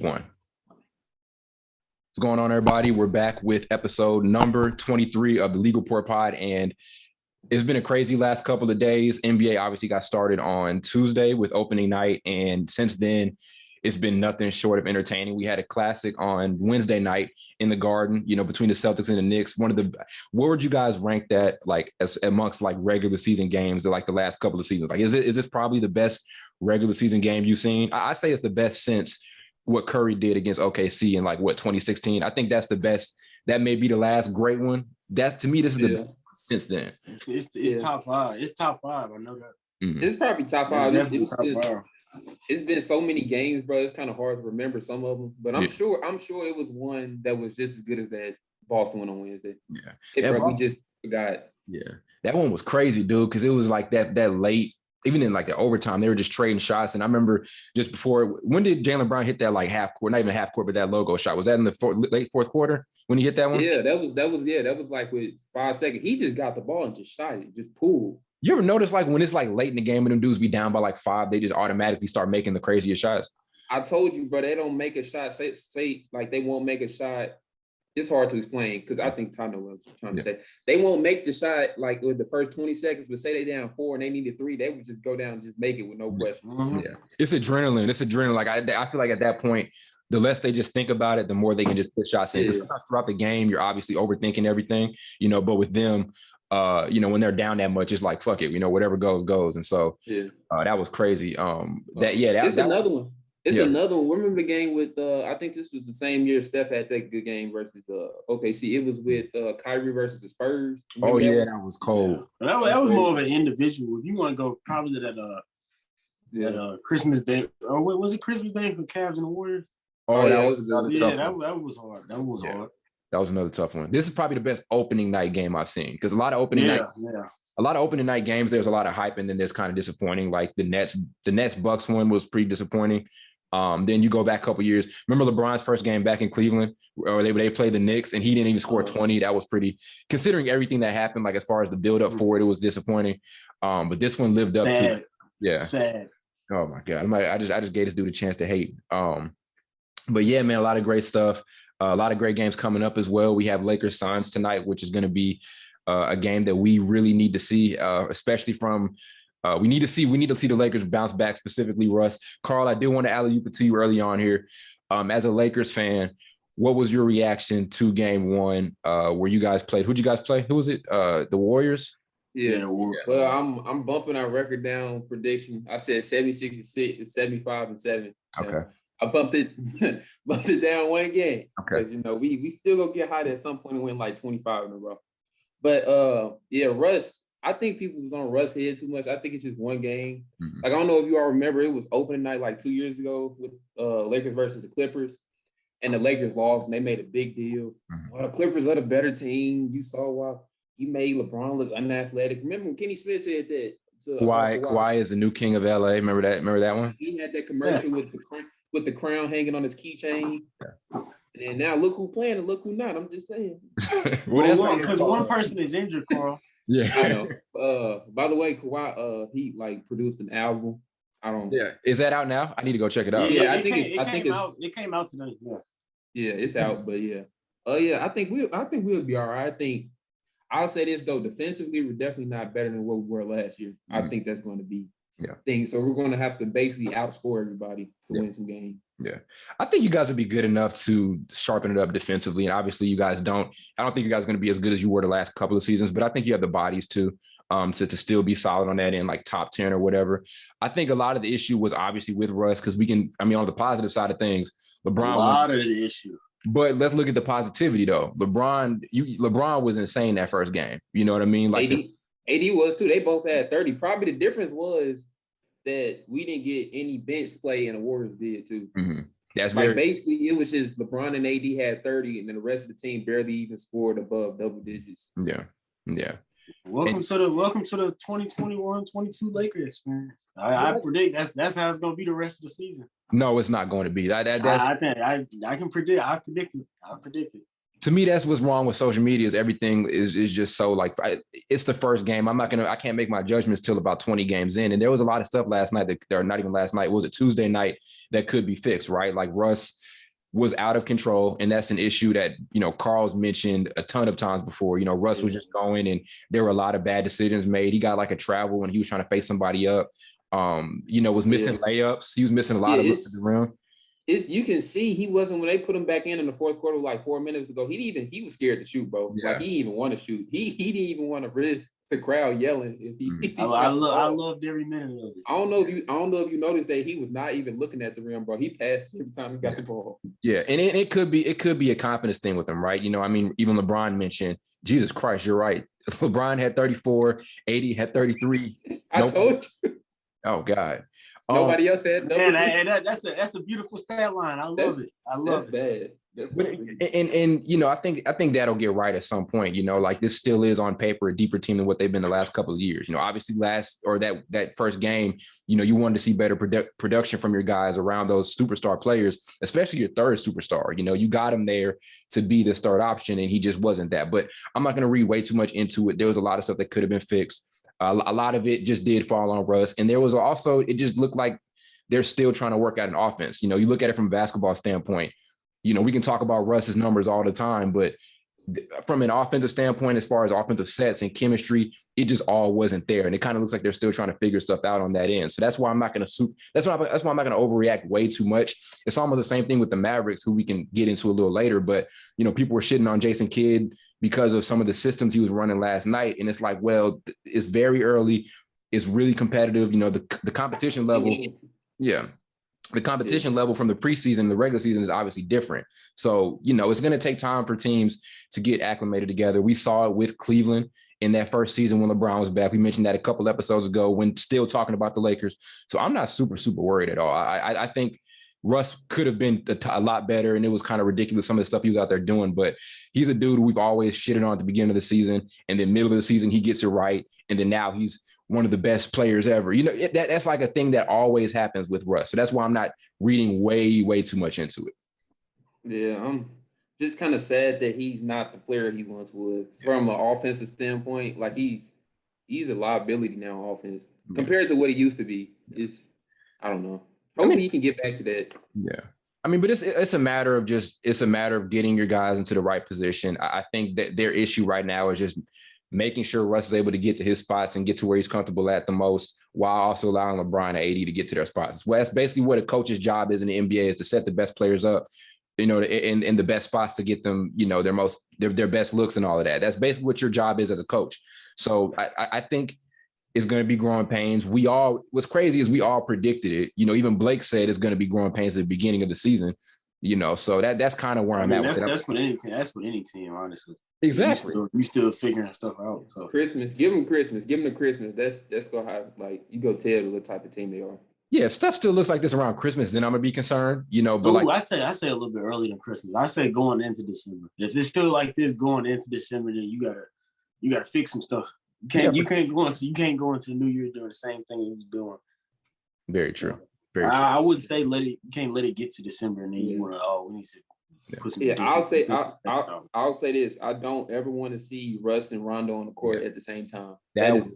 One. What's going on, everybody? We're back with episode number 23 of the Legal Report Pod, and it's been a crazy last couple of days. NBA obviously got started on Tuesday with opening night, and since then, it's been nothing short of entertaining. We had a classic on Wednesday night in the Garden, between the Celtics and the Knicks. What would you guys rank that like as amongst like regular season games or like the last couple of seasons? Like, is this probably the best regular season game you've seen? I say it's the best since what Curry did against OKC in 2016. I think that's the best. That may be the last great one. To me, this is the best since then. It's top five. It's top five. I know that. Mm-hmm. It's probably top five. Top five. It's been so many games, bro. It's kind of hard to remember some of them, but I'm sure it was one that was just as good as that Boston one on Wednesday. Yeah, we just forgot. Yeah, that one was crazy, dude, because it was like that late. Even in like the overtime, they were just trading shots. And I remember just before, when did Jaylen Brown hit that like half court? Not even half court, but that logo shot. Was that in the late fourth quarter when he hit that one? Yeah, that was like with 5 seconds. He just got the ball and just shot it, just pulled. You ever notice like when it's like late in the game and them dudes be down by like 5, they just automatically start making the craziest shots? I told you, bro, they don't make a shot. Say like they won't make a shot. It's hard to explain because I think Tano was trying to say. They won't make the shot like with the first 20 seconds, but say they down 4 and they needed 3, they would just go down and just make it with no question. Mm-hmm. Yeah, it's adrenaline. Like I feel like at that point, the less they just think about it, the more they can just put shots in. Because sometimes throughout the game, you're obviously overthinking everything, but with them, when they're down that much, it's like fuck it, whatever goes. And so that was crazy. It's another one. It's another one. Remember the game with I think this was the same year Steph had that good game versus OKC. It was with Kyrie versus the Spurs. Remember that was cold. Yeah. That was more of an individual. If you want to go probably to that Christmas Day, or what was it, Christmas Day for Cavs and the Warriors? Oh, that was another tough one. That was hard. That was hard. That was another tough one. This is probably the best opening night game I've seen because a lot of opening night games, there's a lot of hype and then there's kind of disappointing. Like the Nets Bucks one was pretty disappointing. Then you go back a couple years. Remember LeBron's first game back in Cleveland, or they played the Knicks and he didn't even score 20. That was pretty, considering everything that happened. Like as far as the build up for it, it was disappointing. But this one lived up to. Yeah. Sad. Oh my God! I just gave this dude a chance to hate. But yeah, man, a lot of great stuff. A lot of great games coming up as well. We have Lakers Suns tonight, which is going to be a game that we really need to see, especially from. We need to see the Lakers bounce back, specifically Russ. Carl, I did want to alley-oop it to you early on here. As a Lakers fan, what was your reaction to game one where you guys played? Who'd you guys play? Who was it? The Warriors? Yeah. Well, I'm bumping our record down prediction. I said 76-6. It's 75-7. Okay. I bumped it down one game. Okay. Because, we still gonna get hot at some point and win like 25 in a row. But Russ, I think people was on Russ' head too much. I think it's just one game. Mm-hmm. Like, I don't know if you all remember, it was opening night like 2 years ago with Lakers versus the Clippers. And the Lakers lost and they made a big deal. Mm-hmm. Well, the Clippers are the better team. You saw why he made LeBron look unathletic. Remember when Kenny Smith said that? Kawhi is the new king of LA. Remember that one? He had that commercial with the crown hanging on his keychain. Yeah. And now look who playing and look who not. I'm just saying. Because one person is injured, Carl. Yeah. I know. By the way, Kawhi, he produced an album. Yeah. Is that out now? I need to go check it out. Yeah, it came out tonight. Yeah, it's out, but yeah. I think we'll be all right. I think I'll say this though, defensively, we're definitely not better than what we were last year. Mm-hmm. I think that's going to be thing. So we're going to have to basically outscore everybody to win some games. Yeah. I think you guys would be good enough to sharpen it up defensively. And obviously you guys don't. I don't think you guys are going to be as good as you were the last couple of seasons, but I think you have the bodies to still be solid on that end, like top 10 or whatever. I think a lot of the issue was obviously with Russ because on the positive side of things, LeBron. A lot of the issue. But let's look at the positivity though. LeBron was insane that first game. You know what I mean? Like AD was too. They both had 30. Probably the difference was that we didn't get any bench play and the Warriors did too. Mm-hmm. That's basically it was just LeBron and AD had 30 and then the rest of the team barely even scored above double digits. Yeah. Welcome to the 2021-22 Lakers experience. I predict that's how it's going to be the rest of the season. No, it's not going to be. I can predict. I predict it. To me, that's what's wrong with social media is everything is just so like it's the first game. I can't make my judgments till about 20 games in. And there was a lot of stuff last night or not even last night. Was it Tuesday night that could be fixed, right? Like Russ was out of control. And that's an issue that, Carl's mentioned a ton of times before. Russ was just going and there were a lot of bad decisions made. He got like a travel when he was trying to face somebody up. Was missing layups. He was missing a lot of looks at the rim. You can see he wasn't, when they put him back in the fourth quarter, like 4 minutes to go, he was scared to shoot, bro. Yeah. Like he didn't even want to shoot. He didn't even want to risk the crowd yelling. I loved every minute of it. I don't know if you noticed that he was not even looking at the rim, bro. He passed every time he got the ball. Yeah, and it could be a confidence thing with him, right? Even LeBron mentioned, Jesus Christ, you're right. LeBron had 34, 80 had 33. I told you. Oh God. Nobody else had. Man, that's a beautiful stat line. I love it. I love it. Bad. I think that'll get right at some point. Like this still is on paper a deeper team than what they've been the last couple of years. Obviously that first game, you wanted to see better production from your guys around those superstar players, especially your third superstar. You got him there to be the third option, and he just wasn't that. But I'm not going to read way too much into it. There was a lot of stuff that could have been fixed. A lot of it just did fall on Russ. And there was also, it just looked like they're still trying to work out an offense. You look at it from a basketball standpoint, we can talk about Russ's numbers all the time, but from an offensive standpoint, as far as offensive sets and chemistry, it just all wasn't there. And it kind of looks like they're still trying to figure stuff out on that end. So that's why I'm not going to overreact way too much. It's almost the same thing with the Mavericks, who we can get into a little later, but people were shitting on Jason Kidd because of some of the systems he was running last night. And it's like, well, it's very early. It's really competitive. The competition level. Yeah. The competition level from the preseason, the regular season is obviously different. So, it's going to take time for teams to get acclimated together. We saw it with Cleveland in that first season when LeBron was back. We mentioned that a couple episodes ago when still talking about the Lakers. So I'm not super, super worried at all. I think Russ could have been a lot better, and it was kind of ridiculous, some of the stuff he was out there doing. But he's a dude we've always shitted on at the beginning of the season, and then middle of the season, he gets it right. And then now he's one of the best players ever. That's like a thing that always happens with Russ. So that's why I'm not reading way, way too much into it. Yeah, I'm just kind of sad that he's not the player he once was from an offensive standpoint. Like he's a liability now on offense compared to what he used to be. I don't know. Hopefully he can get back to that. Yeah. But it's a matter of getting your guys into the right position. I think that their issue right now is just making sure Russ is able to get to his spots and get to where he's comfortable at the most, while also allowing LeBron and AD to get to their spots. Well, that's basically what a coach's job is in the NBA, is to set the best players up, in the best spots to get them, their best looks and all of that. That's basically what your job is as a coach. So I think it's going to be growing pains. What's crazy is we all predicted it. Even Blake said it's going to be growing pains at the beginning of the season. So that's kind of where I'm at. That's with any team. That's with any team, honestly. Exactly. You still figuring stuff out. So Christmas, give them Christmas. Give them the Christmas. That's gonna have, like, you go tell what type of team they are. Yeah, if stuff still looks like this around Christmas, then I'm gonna be concerned. But I say a little bit earlier than Christmas. I say going into December. If it's still like this going into December, then you gotta fix some stuff. You can't go into the new year doing the same thing you was doing. Very true. Very true. I would say you can't let it get to December and then you want to we need to. I'll say this. I don't ever want to see Russ and Rondo on the court at the same time. That is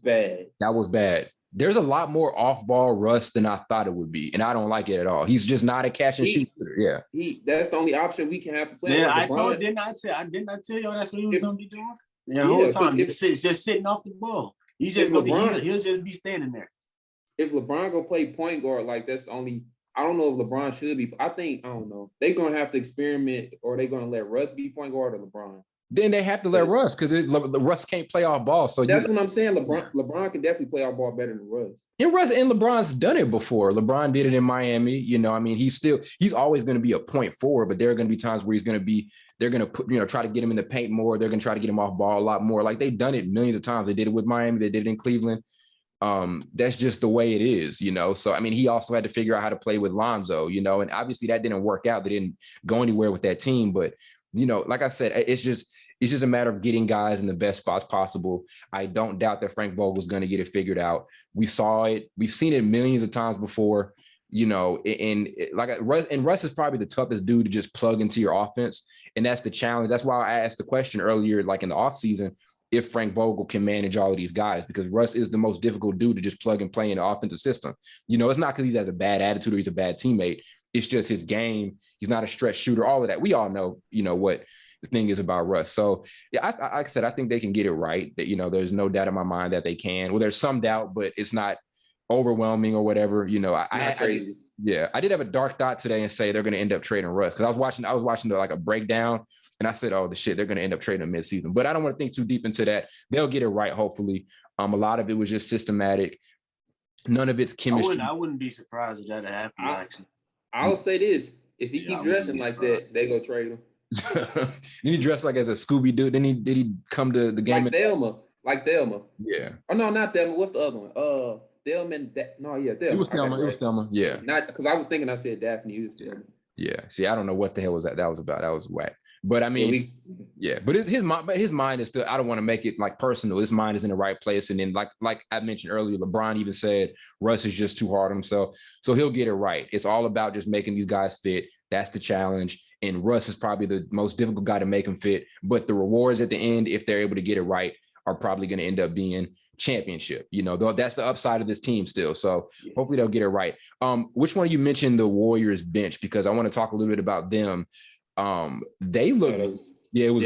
bad. That was bad. There's a lot more off-ball Russ than I thought it would be, and I don't like it at all. He's just not a catch and shoot shooter. Yeah, that's the only option we can have to play. Yeah, didn't I tell y'all that's what he was going to be doing? The whole time, just sitting off the ball. He's just going to be. He'll just be standing there. If LeBron go play point guard, like, that's the only. I don't know if LeBron should be. I don't know. They're going to have to experiment, or they're going to let Russ be point guard or LeBron. Then they have to let Russ, because Russ can't play off ball. So that's what I'm saying. LeBron can definitely play off ball better than Russ. And LeBron's done it before. LeBron did it in Miami. He's always going to be a point forward, but there are going to be times where they're going to put, try to get him in the paint more. They're going to try to get him off ball a lot more. Like, they've done it millions of times. They did it with Miami. They did it in Cleveland. That's just the way it is, So, he also had to figure out how to play with Lonzo, and obviously that didn't work out. They didn't go anywhere with that team. But, like I said, it's just a matter of getting guys in the best spots possible. I don't doubt that Frank Vogel's going to get it figured out. We saw it. We've seen it millions of times before, and Russ is probably the toughest dude to just plug into your offense. And that's the challenge. That's why I asked the question earlier, like in the offseason, if Frank Vogel can manage all of these guys, because Russ is the most difficult dude to just plug and play in the offensive system. It's not because he has a bad attitude or he's a bad teammate. It's just his game. He's not a stretch shooter. All of that. We all know, what the thing is about Russ. So yeah, like I said, I think they can get it right. That there's no doubt in my mind that they can. Well, there's some doubt, but it's not overwhelming or whatever. I did have a dark thought today and say they're going to end up trading Russ because I was watching like a breakdown and I said, oh, they're going to end up trading him midseason. But I don't want to think too deep into that. They'll get it right, hopefully. A lot of it was just systematic. None of it's chemistry. I wouldn't be surprised if that happened. Actually, I'll say this: if he keep dressing like that, they go trade him. Did he dress like as a Scooby Doo? Did he come to the game? Like Thelma. Yeah. Oh no, not Thelma. What's the other one? Thelma. Thelma. It was Thelma. Yeah. Not because I was thinking I said Daphne. It was Thelma. Yeah. See, I don't know what the hell was that was about. That was whack. But I mean, but his mind is still, I don't want to make it like personal. His mind is in the right place. And then like I mentioned earlier, LeBron even said Russ is just too hard on himself. So he'll get it right. It's all about just making these guys fit. That's the challenge. And Russ is probably the most difficult guy to make him fit. But the rewards at the end, if they're able to get it right, are probably going to end up being championship. That's the upside of this team still. So hopefully they'll get it right. Which one of you mentioned the Warriors bench? Because I want to talk a little bit about them. They look. It was.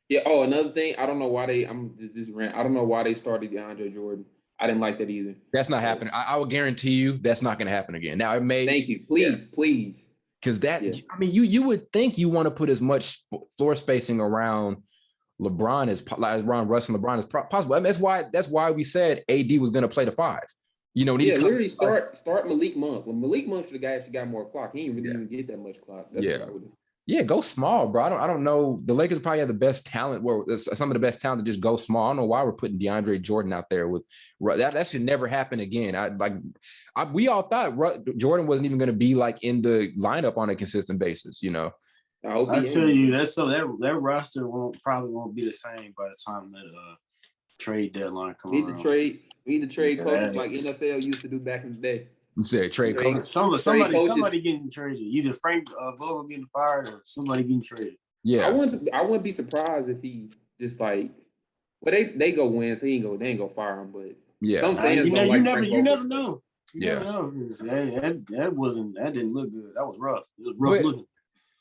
Yeah. Oh, another thing. I don't know why they. I don't know why they started DeAndre Jordan. I didn't like that either. That's not happening. I will guarantee you that's not going to happen again. Now it may. Thank you. Please. Because I mean, you would think you want to put as much floor spacing around LeBron around Russ and LeBron as possible. I mean, that's why we said AD was going to play the 5. Literally start Malik Monk. When Malik Monk should have actually got more clock. He didn't really even get that much clock. That's what I would do. Yeah, go small, bro. I don't know. The Lakers probably have the best talent. Some of the best talent to just go small. I don't know why we're putting DeAndre Jordan out there with that should never happen again. We all thought Jordan wasn't even going to be like in the lineup on a consistent basis. I tell you, that roster probably won't be the same by the time that trade deadline comes around. We need to trade coaches like NFL used to do back in the day. You said trade coaches. Somebody getting traded. Either Frank Vogel getting fired or somebody getting traded. Yeah, I wouldn't be surprised if he just they go win, so they ain't gonna fire him. But some fans you never know. You never know. That didn't look good. That was rough. It was rough looking.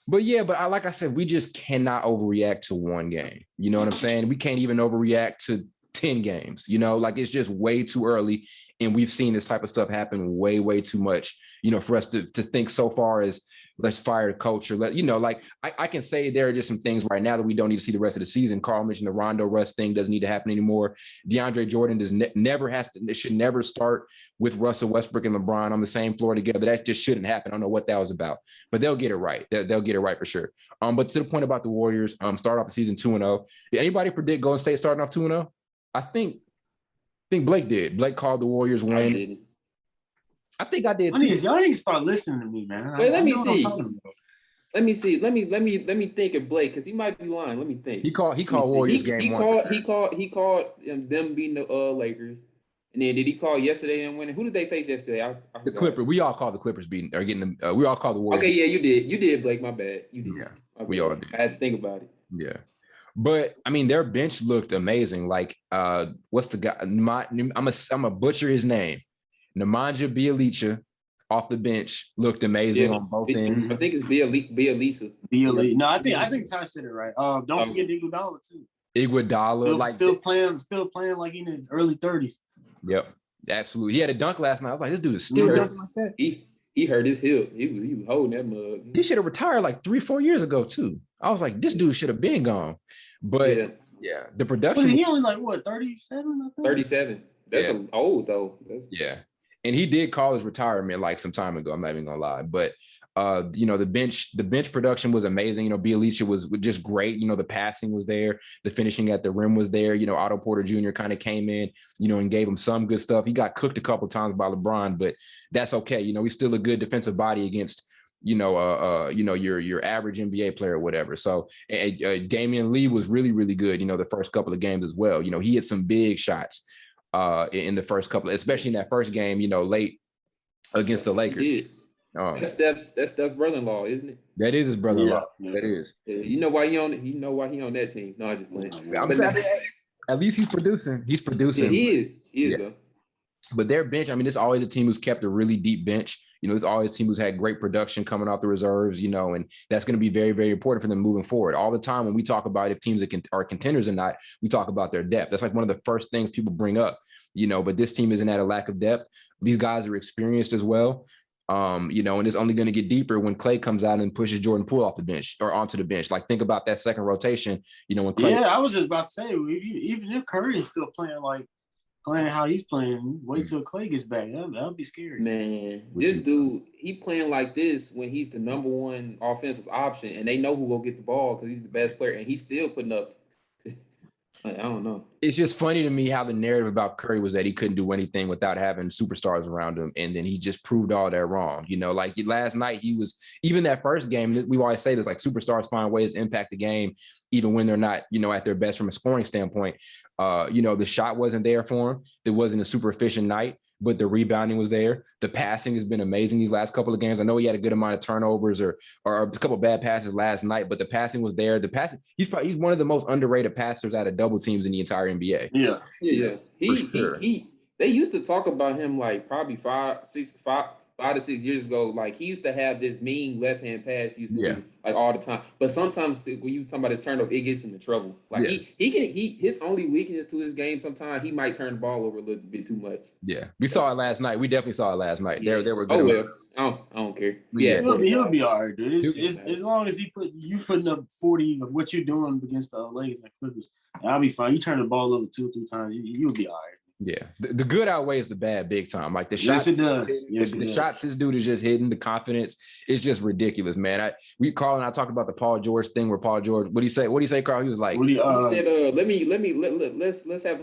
But like I said, we just cannot overreact to one game. You know what I'm saying? We can't even overreact to 10 games, it's just way too early. And we've seen this type of stuff happen way, way too much, for us to think so far as let's fire the coach or I can say there are just some things right now that we don't need to see the rest of the season. Carl mentioned the Rondo Russ thing doesn't need to happen anymore. DeAndre Jordan should never start with Russell Westbrook and LeBron on the same floor together. That just shouldn't happen. I don't know what that was about, but they'll get it right. They'll get it right for sure. But to the point about the Warriors, start off the season 2-0. Did anybody predict Golden State starting off 2-0? I think Blake did. Blake called the Warriors win. I think I did too. Y'all need to start listening to me, man. Wait, let me see. Let me see. Let me think of Blake because he might be lying. Let me think. He called Warriors game one. He called them beating the Lakers. And then did he call yesterday and winning? Who did they face yesterday? The Clippers. We all called the Clippers beating or getting them. We all called the Warriors. Okay, yeah, you did. You did, Blake. My bad. You did. Yeah, okay. We all did. I had to think about it. Yeah. But I mean, their bench looked amazing. Like, what's the guy? I'm a butcher his name. Nemanja Bjelica off the bench looked amazing on both ends. I think it's Bjelica. No, I think Ty said it right. Don't forget Iguodala too. Iguodala, still playing like in his early 30s. Yep, absolutely. He had a dunk last night. I was like, this dude is still dunking like that. He hurt his hip. He was holding that mug. He should have retired like 3-4 years ago too. I was like, this dude should have been gone. But yeah, the production. Well, he only like what 37? 37. That's old though. And he did call his retirement like some time ago. I'm not even gonna lie, but the bench production was amazing. Bjelica was just great. The passing was there, the finishing at the rim was there. Otto Porter Jr. kind of came in, and gave him some good stuff. He got cooked a couple times by LeBron, but that's okay. He's still a good defensive body against your average NBA player or whatever. So Damian Lee was really, really good, the first couple of games as well. He hit some big shots in the first couple, especially in that first game, late against the Lakers. That's Steph's brother-in-law, isn't it? That is his brother-in-law. Yeah. That is. Yeah, you know why he on that team. No, I just playing. At least he's producing. Yeah, he is. Though. But their bench, I mean, it's always a team who's kept a really deep bench. You know, it's always a team who's had great production coming off the reserves, you know, and that's going to be very, very important for them moving forward. All the time when we talk about if teams are contenders or not, we talk about their depth. That's like one of the first things people bring up, you know, but this team isn't at a lack of depth. These guys are experienced as well. You know, and it's only going to get deeper when Klay comes out and pushes Jordan Poole off the bench or onto the bench. Like, think about that second rotation, you know, when Klay. Yeah, I was just about to say, even if Curry is still playing how he's playing, wait till Klay gets back. That'll be scary. Man, this dude, he playing like this when he's the number one offensive option, and they know who will get the ball because he's the best player, and he's still putting up. I don't know. It's just funny to me how the narrative about Curry was that he couldn't do anything without having superstars around him. And then he just proved all that wrong. You know, like last night, he was, even that first game, we always say this, like superstars find ways to impact the game, even when they're not, you know, at their best from a scoring standpoint. You know, the shot wasn't there for him. It wasn't a super efficient night, but the rebounding was there. The passing has been amazing these last couple of games. I know he had a good amount of turnovers or a couple of bad passes last night, but the passing was there. The passing, he's one of the most underrated passers out of double teams in the entire NBA. Yeah. They used to talk about him like probably 5 to 6 years ago. Like, he used to have this mean left hand pass. He used to do, like, all the time. But sometimes when you talk about his turnover, it gets him in trouble. Like his only weakness to his game, sometimes he might turn the ball over a little bit too much. Yeah, we saw it last night. We definitely saw it last night. Yeah. They were good. I don't care. Yeah, he'll be all right, dude. As long as you putting up 40 of what you're doing against the Lakers and Clippers, I'll be fine. You turn the ball over 2 or 3 times, you'll be all right. Yeah, the good outweighs the bad big time. Like the shots, yes, it does. The shots this dude is just hitting, the confidence is just ridiculous, man. Carl and I talked about the Paul George thing where Paul George, what do you say, Carl? He was like, he said, let's have a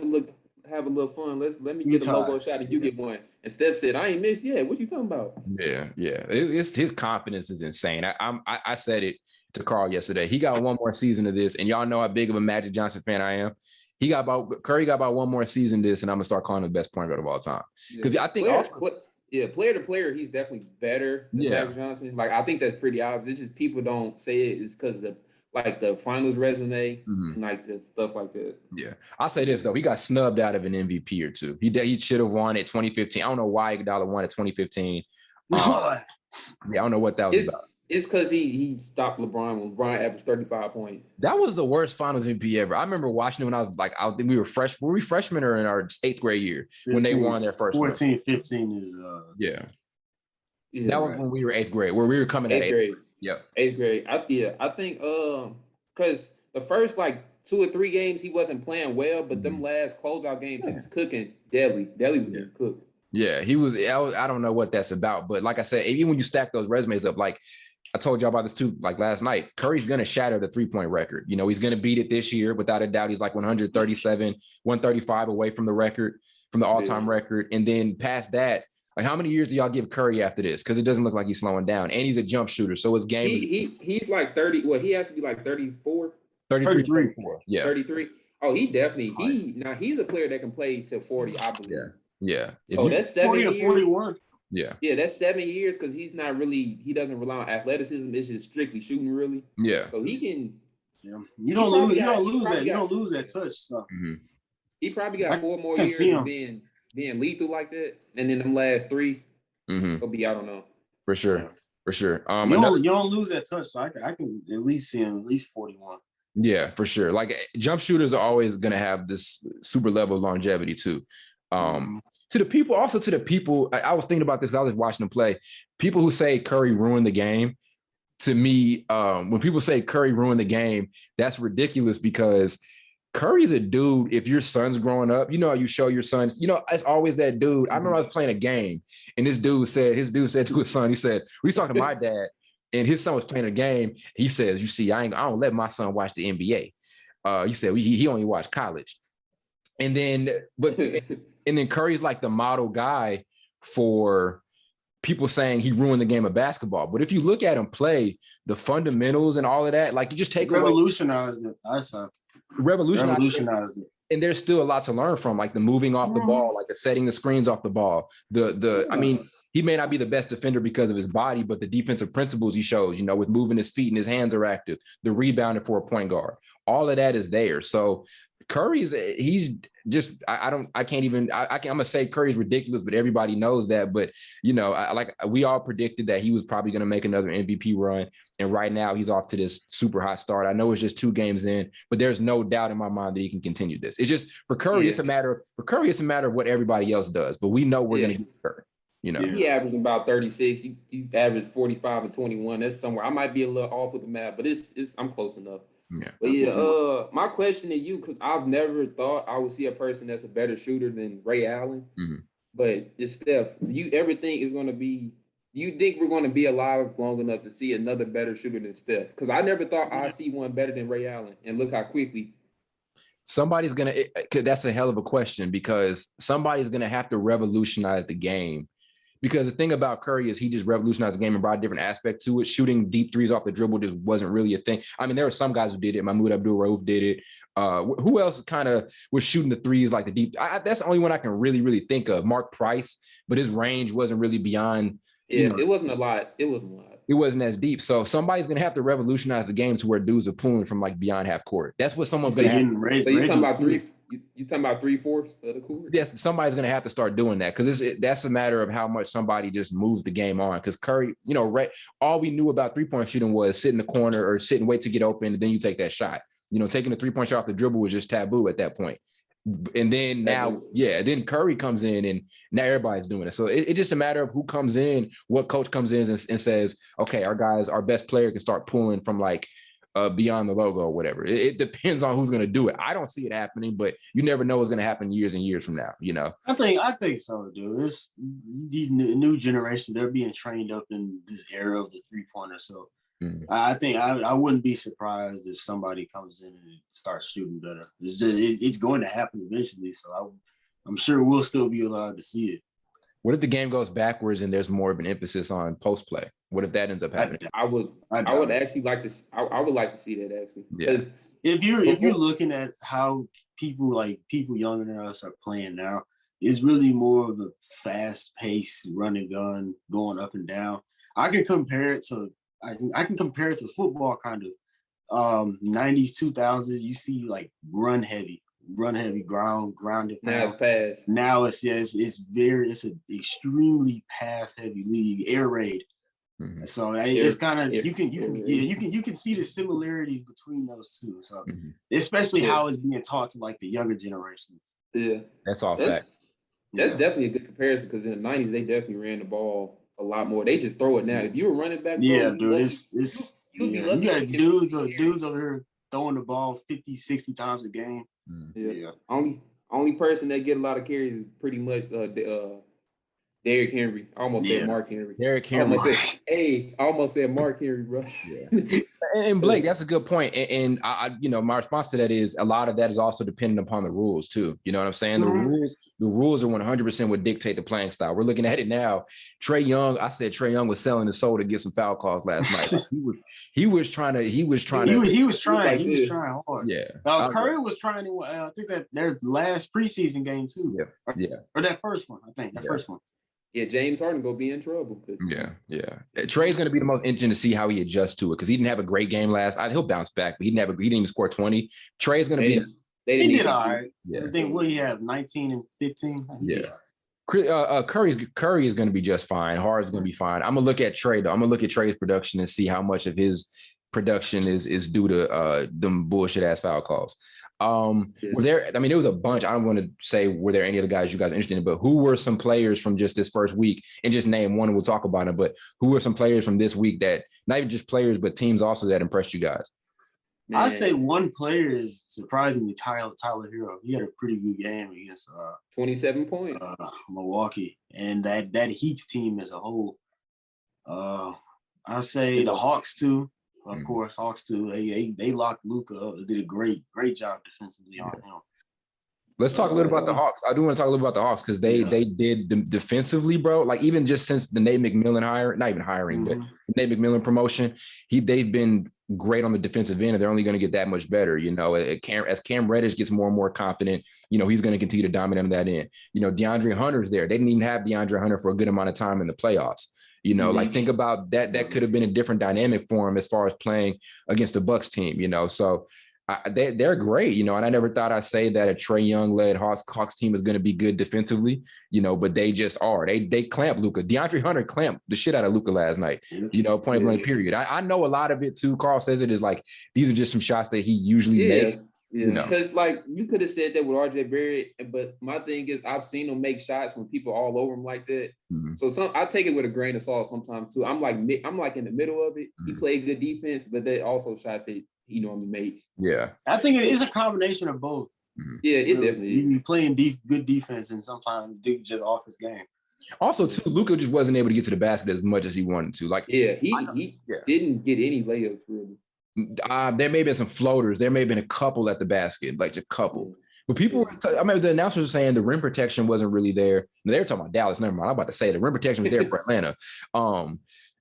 little fun. Let me get a logo shot and you get one. And Steph said, I ain't missed yet. What you talking about? Yeah. It's his confidence is insane. I said it to Carl yesterday. He got one more season of this, and y'all know how big of a Magic Johnson fan I am. Curry got about one more season this, and I'm gonna start calling him the best point guard of all time. Because I think player to player, he's definitely better than Magic Johnson. Like, I think that's pretty obvious. It's just people don't say it is because of the finals resume and like the stuff like that. Yeah, I'll say this though, he got snubbed out of an MVP or two. He should have won at 2015. I don't know why Iguodala won at 2015. I don't know what that was about. It's because he stopped LeBron when LeBron averaged 35 points. That was the worst finals MVP ever. I remember watching it when I was like, I think we were freshmen. Were we freshmen or in our 8th grade year when they won their first 14, 15 is yeah, that was when we were 8th grade, where we were coming at 8th grade. Yeah. 8th grade. I think because the first like 2 or 3 games he wasn't playing well, but them last closeout games he was cooking deadly. Deadly was getting cooked. Yeah, he was. I don't know what that's about, but like I said, even when you stack those resumes up, like I told y'all about this too, like last night, Curry's going to shatter the 3-point record. You know, he's going to beat it this year without a doubt. He's like 137, 135 away from the record, from the all-time record. And then past that, like how many years do y'all give Curry after this? Because it doesn't look like he's slowing down. And he's a jump shooter. So his game he's like 30. Well, he has to be like 34. 33. Yeah. 33. Oh, he definitely, he's a player that can play to 40, I believe. Yeah. So that's 7 years. 41. Yeah, that's 7 years because he doesn't rely on athleticism. It's just strictly shooting, really. Yeah. So he can. Yeah. You don't lose that touch. So. He probably got 4 more years of being lethal like that, and then them last 3 will be, I don't know. For sure. You don't lose that touch, so I can at least see him at least 41. Yeah, for sure. Like jump shooters are always going to have this super level of longevity too. To the people, I was thinking about this. I was watching them play. People who say Curry ruined the game, to me, when people say Curry ruined the game, that's ridiculous because Curry's a dude. If your son's growing up, you know how you show your sons, you know, it's always that dude. I remember I was playing a game and this dude said to his son, he said, we talking to my dad and his son was playing a game. He says, you see, I don't let my son watch the NBA. He said, he only watched college. And then Curry's like the model guy for people saying he ruined the game of basketball. But if you look at him play, the fundamentals and all of that, like you just take revolutionized it. Revolutionized it. And there's still a lot to learn from, like the moving off the ball, like the setting the screens off the ball. I mean, he may not be the best defender because of his body, but the defensive principles he shows, you know, with moving his feet and his hands are active, the rebounding for a point guard, all of that is there. So he's just I'm gonna say Curry's ridiculous, but everybody knows that. But we all predicted that he was probably gonna make another MVP run, and right now he's off to this super hot start. I know it's just 2 games in, but there's no doubt in my mind that he can continue this. It's just for Curry, it's a matter of what everybody else does. But we know we're gonna get Curry. He averaging about 36. You average 45 and 21. That's somewhere. I might be a little off with the math, but I'm close enough. Yeah. But my question to you, because I've never thought I would see a person that's a better shooter than Ray Allen. Mm-hmm. But it's Steph. Do you think we're going to be alive long enough to see another better shooter than Steph? Because I never thought I'd see one better than Ray Allen. And look how quickly. Somebody's going to – that's a hell of a question, because somebody's going to have to revolutionize the game. Because the thing about Curry is he just revolutionized the game and brought a different aspect to it. Shooting deep threes off the dribble just wasn't really a thing. I mean, there were some guys who did it. Mahmoud Abdul-Rauf did it. Who else kind of was shooting the threes like the deep? That's the only one I can really, really think of. Mark Price, but his range wasn't really beyond. It wasn't a lot. It wasn't as deep. So somebody's going to have to revolutionize the game to where dudes are pulling from like beyond half court. That's what someone's going to have. So you're talking about three? You talking about 3/4 of the court? Yes, somebody's going to have to start doing that, because that's a matter of how much somebody just moves the game on. Because Curry, all we knew about 3-point shooting was sit in the corner or sit and wait to get open, and then you take that shot. Taking the 3-point shot off the dribble was just taboo at that point. And then then Curry comes in, and now everybody's doing it. So it's just a matter of who comes in, what coach comes in and says, okay, our best player can start pulling from like beyond the logo or whatever. It depends on who's going to do it. I don't see it happening, but you never know what's going to happen years and years from now. I think so, dude. It's these new generation. They're being trained up in this era of the 3-pointer. So I think I wouldn't be surprised if somebody comes in and starts shooting better. It's going to happen eventually. So I'm sure we'll still be allowed to see it. What if the game goes backwards and there's more of an emphasis on post play? What if that ends up happening? I would actually like to. I would like to see that actually. Yeah. If you're looking at how people younger than us are playing now, it's really more of a fast pace run and gun going up and down. I can compare it to football kind of 90s 2000s. You see like run heavy grounded. Now it's pass. Now it's an extremely pass heavy league, air raid. Mm-hmm. So it's kind of you can see the similarities between those two. So especially how it's being taught to like the younger generations. Yeah, that's all fact. That's definitely a good comparison, because in the 90s they definitely ran the ball a lot more. They just throw it now. If you were running back, dude, you got dudes over here throwing the ball 50, 60 times a game. Yeah. Only person that get a lot of carries is pretty much Derrick Henry. I almost said Mark Henry. Derrick Henry. I almost said Mark Henry, bro. Yeah. And Blake, that's a good point. And I my response to that is a lot of that is also dependent upon the rules too. You know what I'm saying? The rules are 100% what dictate the playing style. We're looking at it now. Trae Young was selling his soul to get some foul calls last night. He was trying hard. Yeah. Curry was trying to. I think that their last preseason game too. Yeah. Or that first one. I think first one. Yeah, James Harden go be in trouble. Yeah. Trae's going to be the most interesting to see how he adjusts to it, because he didn't have a great game he'll bounce back, but he didn't even score 20. Trae's going to be. He did all right. Yeah. I think what he have 19 and 15. Yeah. Curry is going to be just fine. Harden's going to be fine. I'm gonna look at Trae though. I'm gonna look at Trae's production and see how much of his production is due to them bullshit ass foul calls. Were there? I mean, there was a bunch. I don't want to say were there any other guys you guys are interested in, but who were some players from just this first week? And just name one, and we'll talk about it. But who were some players from this week that not even just players, but teams also that impressed you guys? I'd say one player is surprisingly Tyler Hero. He had a pretty good game against 27 points Milwaukee, and that Heat's team as a whole. I'd say the Hawks too. Of course, Hawks too. They locked Luka up. They did a great job defensively on him. Let's talk a little about the Hawks. I do want to talk a little about the Hawks because they did defensively, bro. Like even just since the Nate McMillan but Nate McMillan promotion, they've been great on the defensive end, and they're only going to get that much better. You know, as Cam Reddish gets more and more confident, you know, he's going to continue to dominate on that end. You know, DeAndre Hunter's there. They didn't even have DeAndre Hunter for a good amount of time in the playoffs. You know, like think about that. That could have been a different dynamic for him as far as playing against the Bucks team. You know, so They're great, and I never thought I'd say that a Trae Young-led Hawks team is going to be good defensively, but they just are. They clamp Luka. DeAndre Hunter clamped the shit out of Luka last night, point blank period. I know a lot of it too. Carl says it is like these are just some shots that he usually makes. Yeah, because like you could have said that with RJ Barrett, but my thing is I've seen him make shots when people all over him like that. Mm-hmm. So I take it with a grain of salt sometimes too. I'm like in the middle of it. Mm-hmm. He played good defense, but they also shots that he normally makes. Yeah, I think it is a combination of both. Mm-hmm. Yeah, it definitely is. You playing good defense, and sometimes dude just off his game. Also, too, Luka just wasn't able to get to the basket as much as he wanted to. Like, he didn't get any layups really. There may have been some floaters. There may have been a couple at the basket, like a couple. But people were, I remember the announcers were saying the rim protection wasn't really there. They were talking about Dallas. Never mind. I'm about to say the rim protection was there for Atlanta.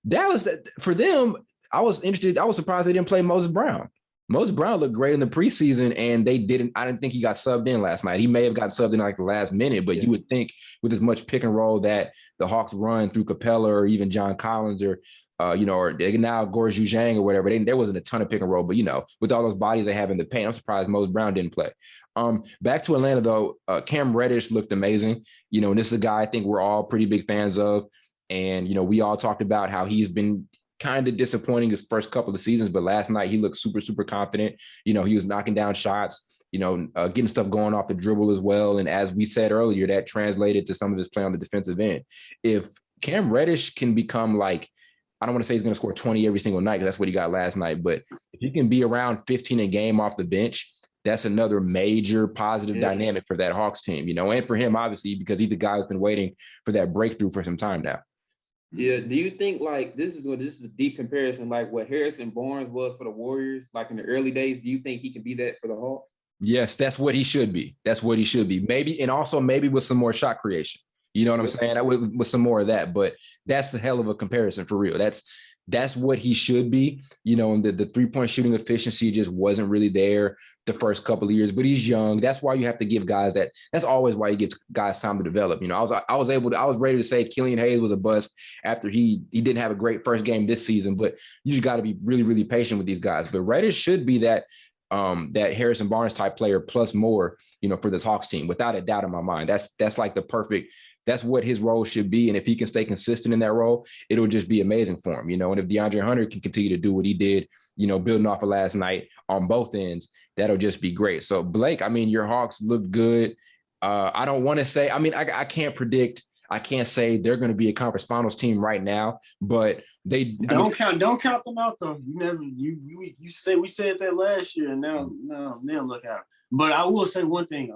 Dallas, for them, I was interested. I was surprised they didn't play Moses Brown. Moses Brown looked great in the preseason, and I didn't think he got subbed in last night. He may have got subbed in like the last minute, but you would think with as much pick and roll that the Hawks run through Capella or even John Collins or or now Gorge Zhang or whatever, there wasn't a ton of pick and roll, but with all those bodies they have in the paint, I'm surprised Moses Brown didn't play. Back to Atlanta though, Cam Reddish looked amazing. And this is a guy I think we're all pretty big fans of, and we all talked about how he's been kind of disappointing his first couple of seasons, but last night he looked super, super confident. He was knocking down shots, getting stuff going off the dribble as well. And as we said earlier, that translated to some of his play on the defensive end. If Cam Reddish can become like, I don't want to say he's going to score 20 every single night because that's what he got last night, but if he can be around 15 a game off the bench, that's another major positive dynamic for that Hawks team, and for him, obviously, because he's a guy who's been waiting for that breakthrough for some time now. Yeah. Do you think like this is a deep comparison, like what Harrison Barnes was for the Warriors, like in the early days? Do you think he can be that for the Hawks? Yes, that's what he should be. That's what he should be. Maybe, and also maybe with some more shot creation. You know what I'm saying? With some more of that, but that's the hell of a comparison for real. That's what he should be. And the 3-point shooting efficiency just wasn't really there the first couple of years, but he's young. That's why you have to give guys that's always why you give guys time to develop. I was ready to say Killian Hayes was a bust after he didn't have a great first game this season, but you just got to be really, really patient with these guys. But Reddish should be that Harrison Barnes type player plus more, for this Hawks team, without a doubt in my mind. That's like the perfect. That's what his role should be. And if he can stay consistent in that role, it'll just be amazing for him, And if DeAndre Hunter can continue to do what he did, building off of last night on both ends, that'll just be great. So Blake, your Hawks look good. I don't want to say, I can't predict. I can't say they're going to be a conference finals team right now, but they don't count them out though. We said that last year, and now look out. But I will say one thing.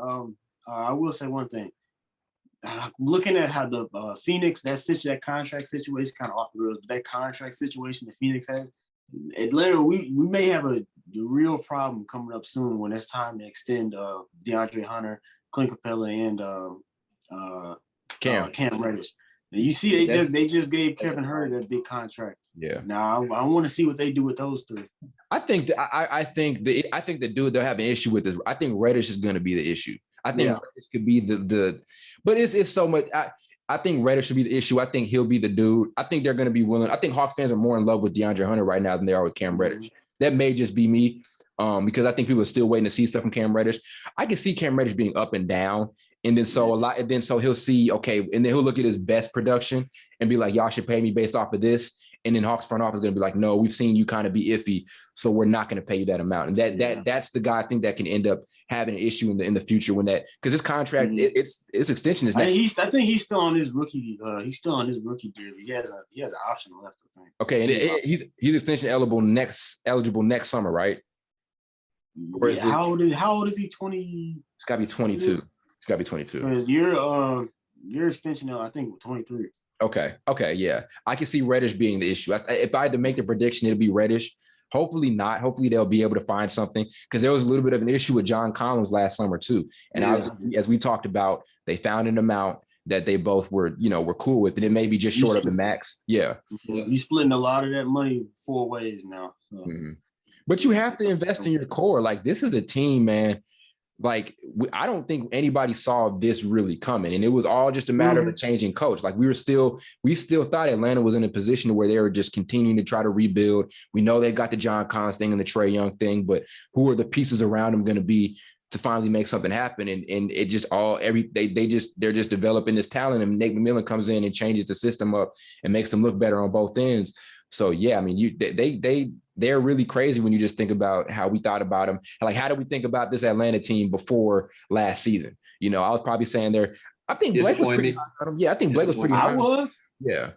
Looking at how the Phoenix, that contract situation kind of off the rails, but that contract situation that Phoenix has, Atlanta, we may have a real problem coming up soon when it's time to extend DeAndre Hunter, Clint Capella, and Cam Reddish. And you see, they just gave Kevin Huerter that big contract. Yeah. Now I want to see what they do with those three. I think the dude they'll have an issue with is I think Reddish is going to be the issue. I think Reddish could be but it's so much. I think Reddish should be the issue. I think he'll be the dude. I think they're going to be willing. I think Hawks fans are more in love with DeAndre Hunter right now than they are with Cam Reddish. That may just be me, because I think people are still waiting to see stuff from Cam Reddish. I can see Cam Reddish being up and down, and then so he'll see, okay, and then he'll look at his best production and be like, y'all should pay me based off of this. And then Hawks front office is going to be like, no, we've seen you kind of be iffy, so we're not going to pay you that amount. And that's the guy I think that can end up having an issue in the future because his contract, its extension is next. I think he's still on his rookie. He's still on his rookie deal. He has an option left, I think. Okay, and he's extension eligible next summer, right? How old is he? 20? It's got to be 22. It's got to be 22. Because your extension, I think, 23. Okay, yeah. I can see Reddish being the issue. If I had to make the prediction, it'll be Reddish. Hopefully not. Hopefully they'll be able to find something because there was a little bit of an issue with John Collins last summer too. And as we talked about, they found an amount that they both were cool with, and it may be just short of the max. Yeah. You're splitting a lot of that money 4 ways now. So. Mm-hmm. But you have to invest in your core. Like, this is a team, man. like I don't think anybody saw this really coming, and it was all just a matter of a changing coach. Like we still thought Atlanta was in a position where they were just continuing to try to rebuild. We know they've got the John Collins thing and the Trae Young thing, but who are the pieces around them going to be to finally make something happen? And it just all they're just developing this talent, and Nate McMillan comes in and changes the system up and makes them look better on both ends. So yeah, I mean, they're really crazy when you just think about how we thought about them. Like, how did we think about this Atlanta team before last season? You know, I was probably saying I think Blake was pretty high on them. Yeah, I think Blake was pretty high. I was. Yeah.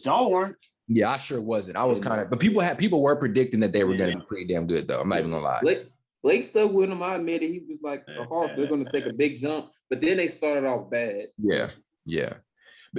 Y'all weren't. Yeah, I sure wasn't. I was kind of, but people were predicting that they were going to be pretty damn good, though. I'm not even gonna lie. Blake stuck with him. I admit it. He was like the Hawks. They're going to take a big jump, but then they started off bad. Yeah.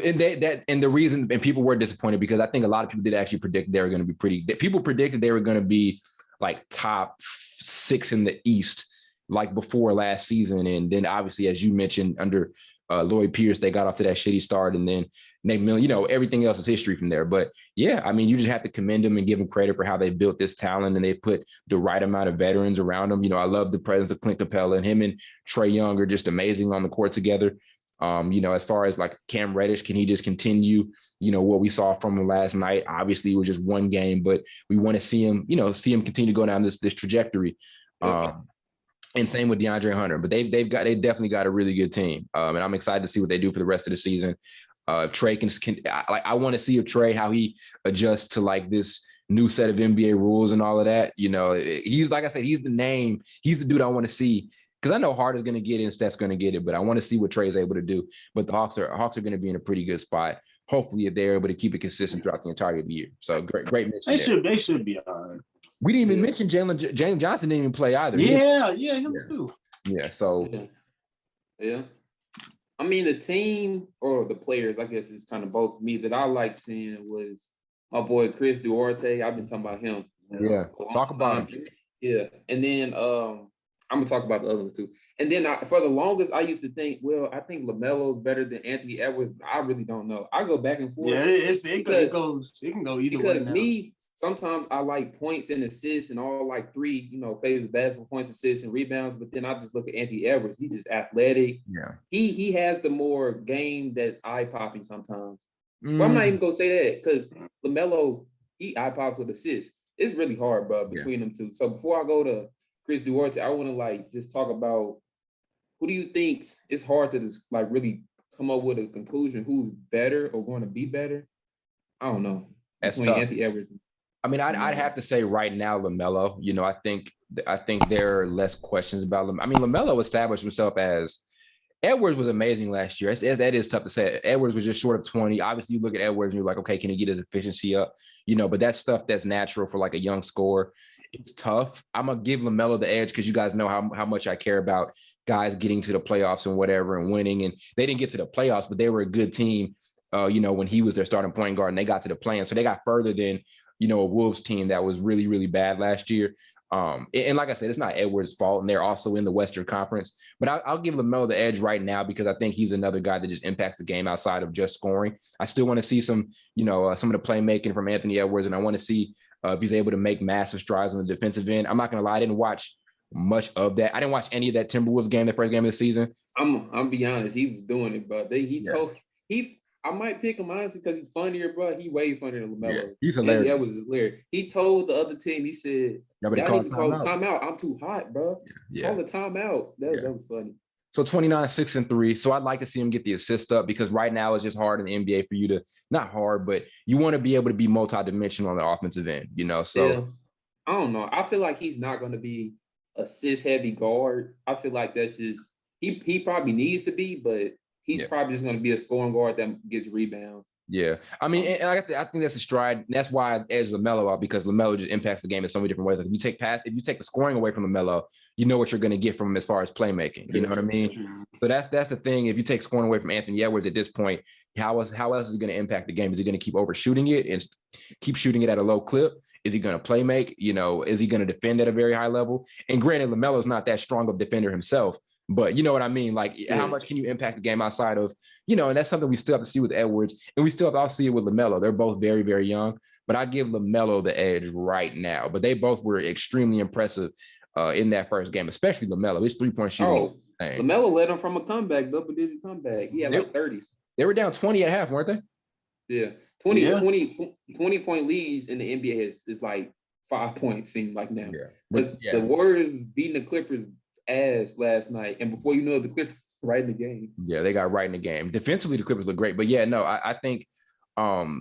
And the reason, and people were disappointed because I think a lot of people did actually predict they were going to be people predicted they were going to be like top 6 in the East, like before last season. And then obviously, as you mentioned, under Lloyd Pierce, they got off to that shitty start, and then Nate McMillan, everything else is history from there. But yeah, I mean, you just have to commend them and give them credit for how they built this talent, and they put the right amount of veterans around them. I love the presence of Clint Capella, and him and Trae Young are just amazing on the court together. As far as like Cam Reddish, can he just continue, what we saw from him last night? Obviously, it was just one game, but we want to see him continue to go down this trajectory. And same with DeAndre Hunter, but they definitely got a really good team. And I'm excited to see what they do for the rest of the season. Trae I want to see if Trae, how he adjusts to like this new set of NBA rules and all of that. He's, like I said, he's the name. He's the dude I want to see. Because I know Harden's going to get it and Steph's going to get it, but I want to see what Trae's able to do. But the Hawks are going to be in a pretty good spot. Hopefully, if they're able to keep it consistent throughout the entirety of the year. So great mention. They should be all right. We didn't even mention Jalen Johnson didn't even play either. Him too. Yeah. So. Yeah. I mean, the team or the players, I guess it's kind of both. Me that I like seeing was my boy Chris Duarte. I've been talking about him. Yeah. Talk about him. Yeah, and then I'm gonna talk about the other ones too. And then for the longest, I used to think, I think Lamelo is better than Anthony Edwards. I really don't know. I go back and forth. Yeah, it can go either way. Because sometimes I like points and assists and all like 3, phases of basketball, points, assists, and rebounds. But then I just look at Anthony Edwards. He's just athletic. Yeah. He has the more game that's eye popping sometimes. But I'm not even gonna say that because Lamelo, he eye pops with assists. It's really hard, bro, between them two. So before I go to Chris Duarte, I want to just talk about who do you think it's hard to just really come up with a conclusion who's better or going to be better? I don't know. That's between tough. Anthony Edwards. I mean, I'd have to say right now LaMelo. I think there are less questions about LaMelo. I mean, LaMelo established himself as Edwards was amazing last year. That is tough to say. Edwards was just short of 20. Obviously, you look at Edwards and you're like, okay, can he get his efficiency up? But that's stuff that's natural for like a young scorer. It's tough. I'm going to give LaMelo the edge because you guys know how much I care about guys getting to the playoffs and whatever and winning. And they didn't get to the playoffs, but they were a good team, when he was their starting point guard and they got to the play-in. So they got further than, a Wolves team that was really, really bad last year. And like I said, it's not Edwards' fault, and they're also in the Western Conference. But I'll give LaMelo the edge right now because I think he's another guy that just impacts the game outside of just scoring. I still want to see some of the playmaking from Anthony Edwards, and I want to see if he's able to make massive strides on the defensive end. I'm not going to lie, I didn't watch much of that. I didn't watch any of that Timberwolves game, the first game of the season. I'm be honest, he was doing it, bro. I might pick him honestly because he's funnier, bro. He way funnier than LaMelo. Yeah, he's hilarious. That was hilarious. He told the other team, he said, y'all need to call timeout. I'm too hot, bro. Yeah. Call the timeout. That was funny. So 29, 6, and 3. So I'd like to see him get the assist up because right now it's just hard in the NBA for you to, not hard, but you want to be able to be multidimensional on the offensive end, So yeah. I don't know. I feel like he's not going to be assist heavy guard. I feel like that's just, he probably needs to be, but he's probably just going to be a scoring guard that gets rebounds. Yeah. I mean, and I think that's a stride. That's why I edge LaMelo out because LaMelo just impacts the game in so many different ways. Like if you take the scoring away from LaMelo, you know what you're going to get from him as far as playmaking. You know what I mean? So that's the thing. If you take scoring away from Anthony Edwards at this point, how else is he going to impact the game? Is he going to keep overshooting it and keep shooting it at a low clip? Is he going to play make? Is he going to defend at a very high level? And granted, LaMelo's not that strong of a defender himself. But you know what I mean? Like, how much can you impact the game outside of, and that's something we still have to see with Edwards. And we still have to see it with LaMelo. They're both very, very young. But I give LaMelo the edge right now. But they both were extremely impressive in that first game, especially Lamelo. His 3-point shooting. Lamelo led him from a comeback, double-digit comeback. He had like 30. They were down 20 at half, weren't they? Yeah. 20-point leads in the NBA is like 5 points, seem like now. The Warriors beating the Clippers ass last night, and before you know it, the Clippers right in the game. Yeah, they got right in the game. Defensively, the Clippers look great, but I think Lamelo.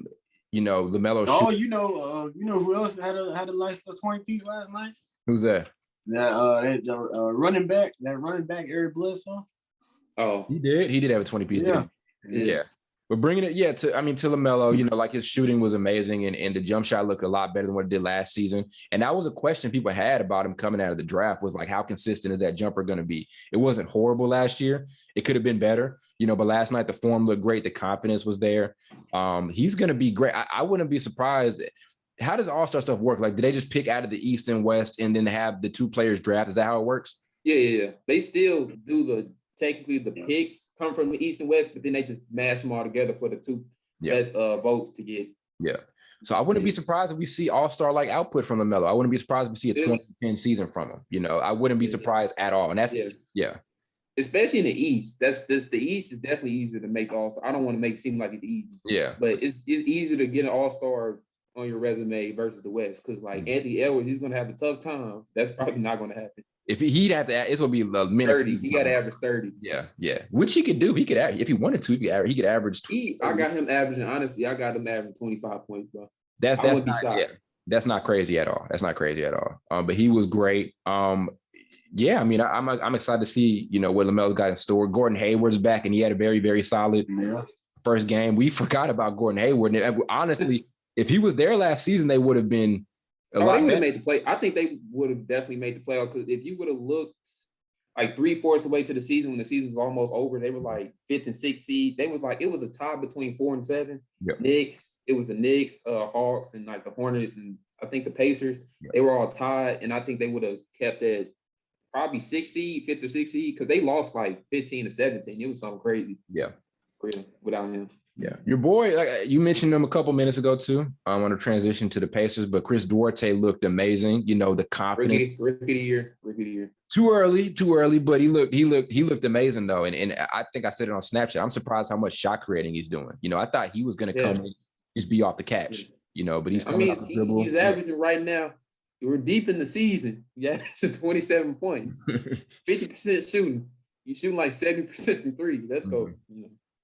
You know who else had a nice 20 piece last night? Who's that? That running back, Eric Bledsoe. Oh, he did have a 20 piece. Yeah. But bringing it, to Lamelo, like his shooting was amazing, and the jump shot looked a lot better than what it did last season. And that was a question people had about him coming out of the draft, was like, how consistent is that jumper going to be? It wasn't horrible last year. It could have been better, but last night the form looked great. The confidence was there. He's going to be great. I wouldn't be surprised. How does All-Star stuff work? Like, do they just pick out of the East and West and then have the 2 players draft? Is that how it works? Yeah. They still do technically the picks come from the East and West, but then they just mash them all together for the 2 best votes to get. Yeah. So I wouldn't be surprised if we see All-Star like output from LaMelo. I wouldn't be surprised if we see a 2010 season from him. I wouldn't be surprised at all. And that's especially in the East. The East is definitely easier to make All-Star. I don't want to make it seem like it's easy. Yeah. But it's easier to get an All-Star on your resume versus the West, because Anthony Edwards, he's going to have a tough time. That's probably not going to happen. If he'd have to, it's going to be a minute. 30. He got to average 30. Yeah. Which he could do. He could, if he wanted to, he could average 20. I got him averaging, honestly, I got him averaging 25 points, bro. That's not crazy at all. But he was great. I'm excited to see, what LaMelo's got in store. Gordon Hayward's back, and he had a very, very solid first game. We forgot about Gordon Hayward. And honestly, if he was there last season, they would have been they would have made the play. I think they would have definitely made the playoff, because if you would have looked like 3/4 away to the season, when the season was almost over, they were like 5th and 6th seed. They was like, it was a tie between 4 and 7. Yep. Knicks, it was the Knicks, Hawks, and like the Hornets, and I think the Pacers. Yep. They were all tied, and I think they would have kept it probably 5th or 6th seed, because they lost like 15 to 17. It was something crazy. Yeah, without him. Yeah, your boy, like you mentioned him a couple minutes ago too. I'm on a transition to the Pacers, but Chris Duarte looked amazing. The confidence. Rookie of the year. Too early, but he looked amazing though. And I think I said it on Snapchat. I'm surprised how much shot creating he's doing. I thought he was going to come and just be off the catch. But he's coming off the dribble. He's averaging right now. We're deep in the season. Yeah, 27 points, 50% shooting. He's shooting like 70% from 3. Let's go.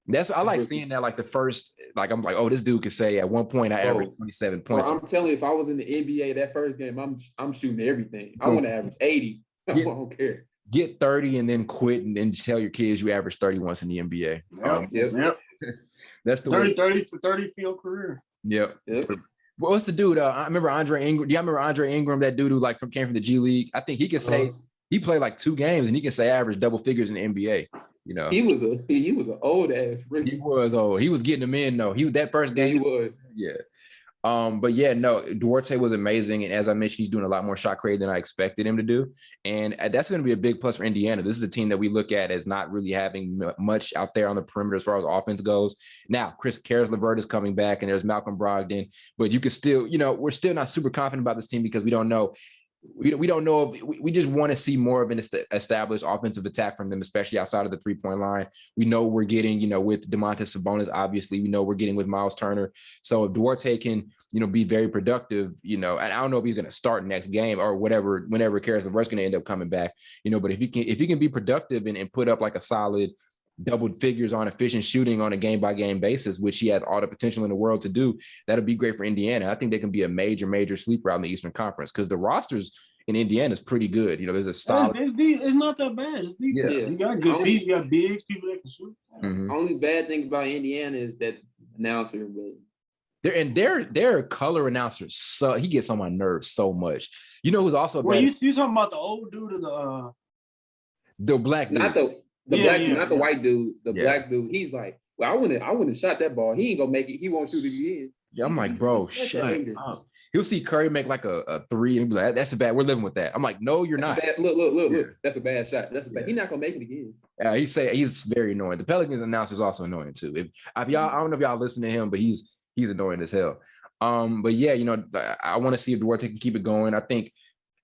I like seeing that, like the first, like I'm like, oh, this dude could say at one point I averaged 27 points. I'm telling you, if I was in the NBA that first game, I'm shooting everything. I want to average 80. I don't care. Get 30 and then quit, and then tell your kids you average 30 once in the NBA. That's the 30 for 30 field career. Yep. What's the dude? I remember Andre Ingram. Do you remember Andre Ingram, that dude who came from the G League? I think he could say he played like 2 games and he can say average double figures in the NBA. He was an old ass rookie. He was old. He was getting them in though. That first game. He was. Yeah. Duarte was amazing, and as I mentioned, he's doing a lot more shot creating than I expected him to do, and that's going to be a big plus for Indiana. This is a team that we look at as not really having much out there on the perimeter as far as offense goes. Now, Chris LeVert is coming back, and there's Malcolm Brogdon, but you could still, we're still not super confident about this team because we don't know. We don't know if we just want to see more of an established offensive attack from them, especially outside of the 3-point line. We know we're getting, with Domantas Sabonis, obviously, we know we're getting with Miles Turner. So if Duarte can, be very productive, and I don't know if he's going to start next game or whatever, whenever Caris LeVert's going to end up coming back, but if he can be productive and put up like a solid double figures on efficient shooting on a game-by-game basis, which he has all the potential in the world to do, that'll be great for Indiana. I think they can be a major sleeper out in the Eastern Conference, because the rosters in Indiana is pretty good. There's a solid. It's not that bad. It's decent. Yeah. You got good pieces. You got bigs, people that can shoot. Mm-hmm. Only bad thing about Indiana is that announcer. Their color announcer, so he gets on my nerves so much. Who's also bad? You talking about the old dude or the black dude? Not the white dude, the black dude. He's like, well, I wouldn't have shot that ball. He ain't gonna make it. He won't shoot it again. Yeah, I'm like, bro, shut up. He'll see Curry make like a 3 and be like, that's a bad. We're living with that. I'm like, no, you're not. Look. That's a bad shot. That's a bad. He's not gonna make it again. He's very annoying. The Pelicans announcer is also annoying too. If y'all, I don't know if y'all listen to him, but he's annoying as hell. But yeah, I want to see if Duarte can keep it going. I think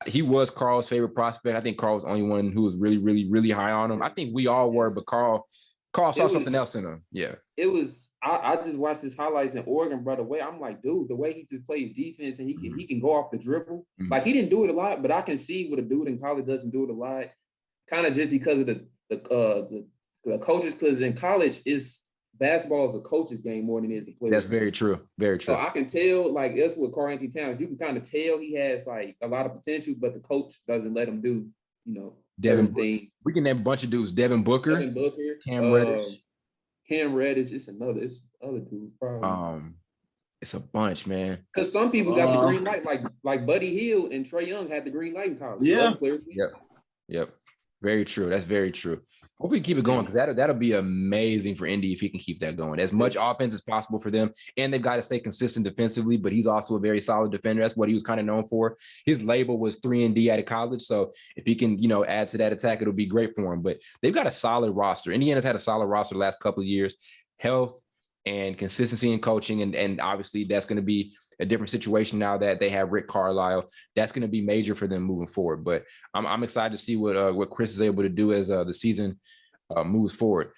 he was Carl's favorite prospect. I think Carl was the only one who was really, really, really high on him. I think we all were, but Carl saw something else in him. Yeah. It was. I just watched his highlights in Oregon, bro. The way I'm like, dude, the way he just plays defense and he can go off the dribble. Like he didn't do it a lot, but I can see what a dude in college doesn't do it a lot. Kind of just because of the coaches, because in college basketball is a coach's game more than it is a player. That's very true. Very true. So I can tell, like, that's with Karl Anthony Towns. You can kind of tell he has like a lot of potential, but the coach doesn't let him do, Devin. We can name a bunch of dudes. Devin Booker, Cam Reddish. It's other dudes probably. It's a bunch, man. Because some people got the green light, like Buddy Hield and Trae Young had the green light in college. Yeah. Yep. Very true. That's very true. Hopefully keep it going, because that'll be amazing for Indy if he can keep that going. As much offense as possible for them, and they've got to stay consistent defensively, but he's also a very solid defender. That's what he was kind of known for. His label was 3-and-D out of college, so if he can, add to that attack, it'll be great for him. But they've got a solid roster. Indiana's had a solid roster the last couple of years. Health and consistency in coaching, and obviously that's going to be a different situation now that they have Rick Carlisle. That's going to be major for them moving forward. But I'm excited to see what Chris is able to do as the season moves forward.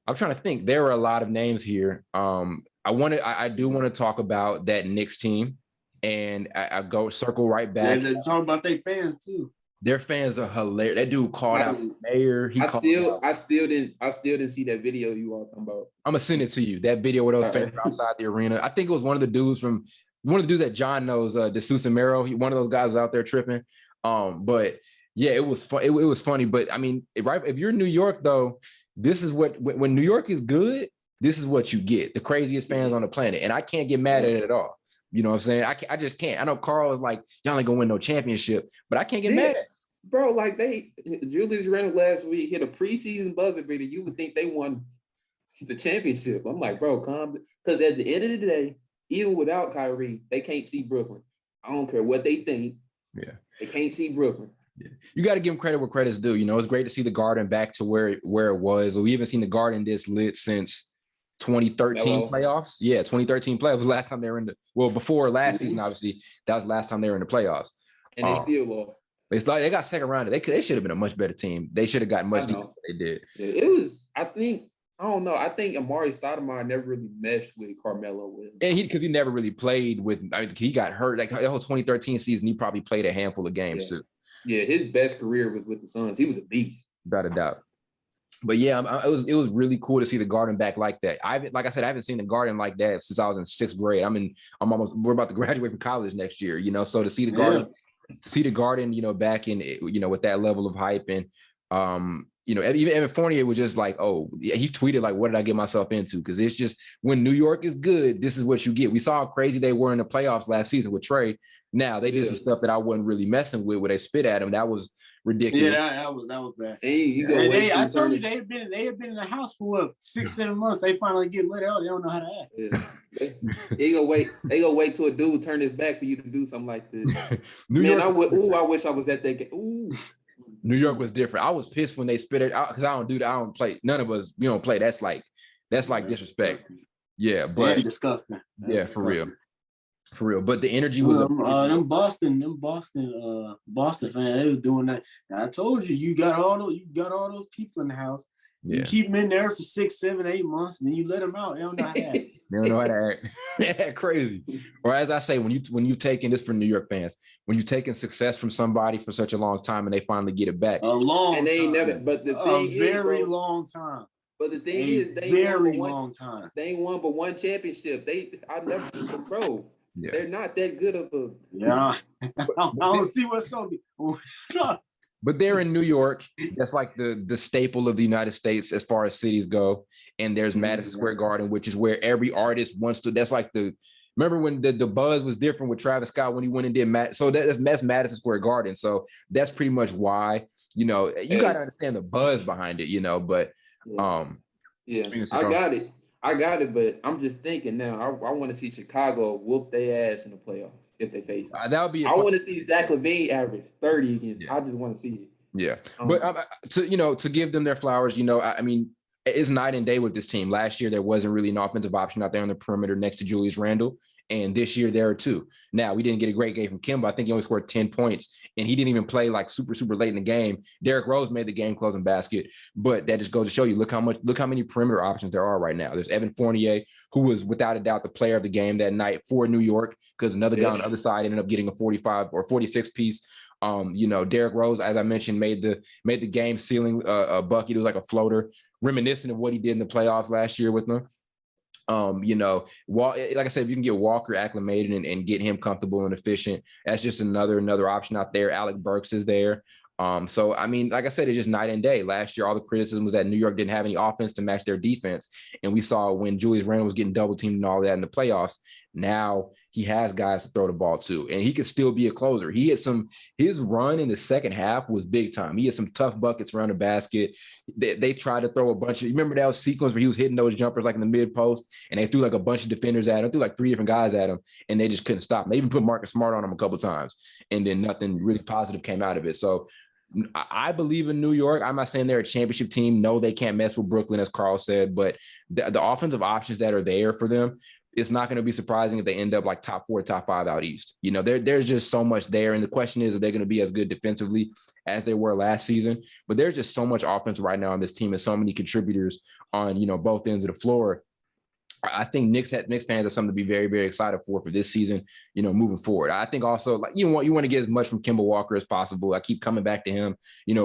I'm trying to think. There are a lot of names here. I do want to talk about that Knicks team, and I go circle right back. They're talking about their fans too. Their fans are hilarious. That dude called out the mayor. I still didn't see that video you all talking about. I'm gonna send it to you. That video where those fans were outside the arena. I think it was one of the dudes that John knows, DeSouza Mero. One of those guys was out there tripping. But yeah, it was fun. It was funny. But I mean, if you're in New York though, this is when New York is good, this is what you get. The craziest fans on the planet. And I can't get mad at it at all. You know what I'm saying? I just can't. I know Carl is like, y'all ain't gonna win no championship, but I can't get mad at it. Bro, like Julius Randle last week hit a preseason buzzer beater. You would think they won the championship. I'm like, bro, calm. Because at the end of the day, even without Kyrie, they can't see Brooklyn. I don't care what they think. Yeah. They can't see Brooklyn. Yeah. You got to give them credit where credit's due. It's great to see the Garden back to where it was. We haven't seen the Garden this lit since 2013 playoffs. Yeah, 2013 playoffs was the last time they were before last season, obviously. That was the last time they were in the playoffs. And they still lost. It's like they got second round. They should have been a much better team. They should have gotten much deeper than they did. Yeah, it was, I don't know. I think Amari Stoudemire never really meshed with Carmelo. And because he never really played with, he got hurt. Like the whole 2013 season, he probably played a handful of games too. Yeah, his best career was with the Suns. He was a beast. Without a doubt. But yeah, it was really cool to see the Garden back like that. Like I said, I haven't seen the Garden like that since I was in sixth grade. We're about to graduate from college next year, so to see the Garden. See the Garden, back in, with that level of hype. And, even Fournier was just like, oh, yeah, he tweeted like, what did I get myself into? Because it's just when New York is good, this is what you get. We saw how crazy they were in the playoffs last season with Trae. Now they did some stuff that I wasn't really messing with where they spit at him. That was ridiculous. Yeah, that was bad. I told you they had been in the house for 6-7 months. They finally get let out. They don't know how to act. Yeah. They gonna wait till a dude turn his back for you to do something like this. I wish I was at that game. Ooh. New York was different. I was pissed when they spit it out because I don't play. None of us, we don't play. That's like disrespect. Yeah, but disgusting. That's disgusting. For real. But the energy was them Boston fans. They was doing that. And I told you got all those people in the house. Yeah. You keep them in there for 6, 7, 8 months, and then you let them out. They don't know how to act. They don't know how to act. Crazy. Or as I say, when you taking this for New York fans, when you're taking success from somebody for such a long time and they finally get it back. A long and they time. Ain't never. But the thing is, very long time. But the thing is, they very long time. They ain't won but one championship. Bro. Yeah. They're not that good of a. Yeah. I don't see what's so. But they're in New York. That's like the staple of the United States as far as cities go. And there's Madison Square Garden, which is where every artist wants to. That's like remember when the buzz was different with Travis Scott when he went and did so that's Madison Square Garden. So that's pretty much why, you got to understand the buzz behind it, but I got it, but I'm just thinking now. I want to see Chicago whoop their ass in the playoffs if they face it. That would be. I want to see Zach LaVine average 30 again. Yeah. I just want to see it. Yeah, but to give them their flowers, it's night and day with this team. Last year there wasn't really an offensive option out there on the perimeter next to Julius Randle, And this year there are 2. Now, we didn't get a great game from Kemba. I think he only scored 10 points, and he didn't even play like super, super late in the game. Derrick Rose made the game closing basket, but that just goes to show you, look how many perimeter options there are right now. There's Evan Fournier, who was without a doubt the player of the game that night for New York, because another guy on the other side ended up getting a 45 or 46 piece. Derrick Rose, as I mentioned, made the game ceiling a bucket. It was like a floater, reminiscent of what he did in the playoffs last year with them. Like I said, if you can get Walker acclimated and get him comfortable and efficient, that's just another option out there. Alec Burks is there. So I mean, like I said, it's just night and day. Last year, all the criticism was that New York didn't have any offense to match their defense. And we saw when Julius Randle was getting double teamed and all that in the playoffs. Now he has guys to throw the ball to, and he could still be a closer. His run in the second half was big time. He had some tough buckets around the basket. They tried to throw a bunch of, you remember that sequence where he was hitting those jumpers like in the mid post, and they threw like a bunch of defenders at him, threw like 3 different guys at him, and they just couldn't stop him. They even put Marcus Smart on him a couple of times, and then nothing really positive came out of it. So I believe in New York. I'm not saying they're a championship team. No, they can't mess with Brooklyn, as Carl said, but the offensive options that are there for them, it's not going to be surprising if they end up like top 4, top 5 out east. There's just so much there. And the question is, are they going to be as good defensively as they were last season? But there's just so much offense right now on this team and so many contributors on, both ends of the floor. I think Knicks fans are something to be very, very excited for this season, moving forward. I think also, like, you want to get as much from Kemba Walker as possible. I keep coming back to him,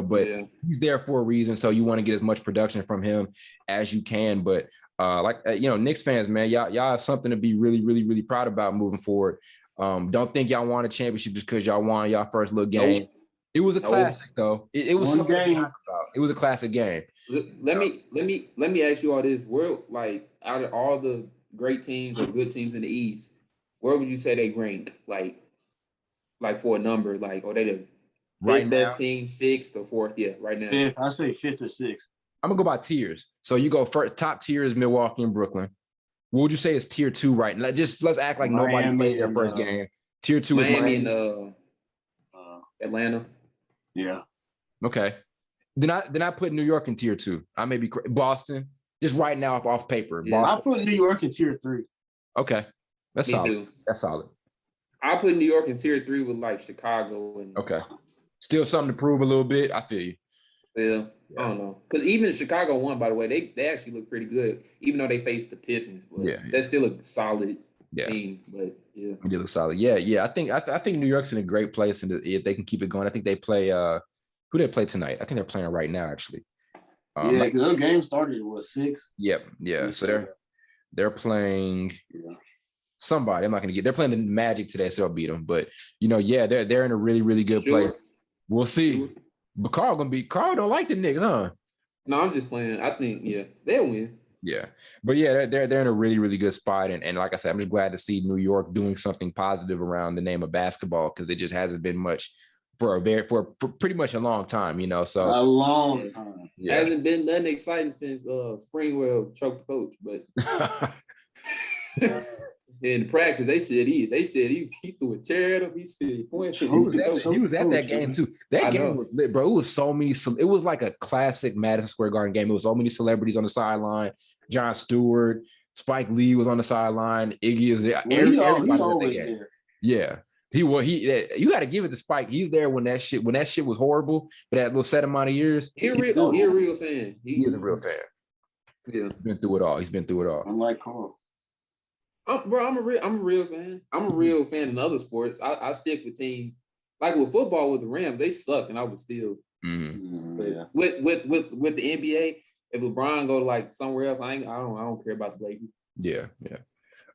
but he's there for a reason. So you want to get as much production from him as you can. But Knicks fans, man, y'all have something to be really, really, really proud about moving forward. Don't think y'all won a championship just because y'all won y'all first little game. Nope. It was a classic, though. It was something to be happy about. It was a classic game. Let me ask you all this. Where, like, out of all the great teams or good teams in the East, where would you say they rank? Like for a number, like, are they the fifth best team, 6th or 4th? Yeah, right now. Yeah, I say 5th or 6th. I'm gonna go by tiers. So you go first. Top tier is Milwaukee and Brooklyn. What would you say is tier 2 right now? Let's act like Miami, nobody played their first game. Tier 2 Miami is Miami and Atlanta. Yeah. Okay. Then I put New York in tier 2. I may be Boston. Just right now off paper. Yeah, I put New York in tier 3. Okay. That's Me solid. Too. That's solid. I put New York in tier 3 with like Chicago and okay. Still something to prove a little bit. I feel you. Yeah. I don't know. Because even Chicago won, by the way, they actually look pretty good, even though they faced the Pistons. But that's still a solid team. But yeah. They look solid. Yeah. I think New York's in a great place, and if they can keep it going, I think they play who they play tonight. I think they're playing right now, actually. Because their game started at 6. Yep. Yeah. So they're playing somebody. I'm not gonna they're playing the Magic today, so I'll beat them. But they're in a really, really good place. We'll see. But Carl don't like the Knicks, huh? No, I'm just playing. I think, they'll win. Yeah. But they're in a really, really good spot. And like I said, I'm just glad to see New York doing something positive around the name of basketball, because it just hasn't been much for pretty much a long time, So a long time. Yeah. Hasn't been nothing exciting since Springwell choked the coach, but in practice, they said he threw a chair at him. He said he pointed. He was at that game too. That game was lit, bro. It was so many. It was like a classic Madison Square Garden game. It was so many celebrities on the sideline. Jon Stewart, Spike Lee was on the sideline. Iggy is there. Everybody always there. Yeah. You got to give it to Spike. He's there when that shit was horrible, but that little set amount of years. He's a real fan. He is a real fan. Yeah. He's been through it all. Unlike Carl. I'm a real fan. I'm a real fan in other sports. I stick with teams. Like with football, with the Rams, they suck, and I would still. Mm-hmm. With the NBA, if LeBron go to like somewhere else, I don't care about the Lakers. Yeah.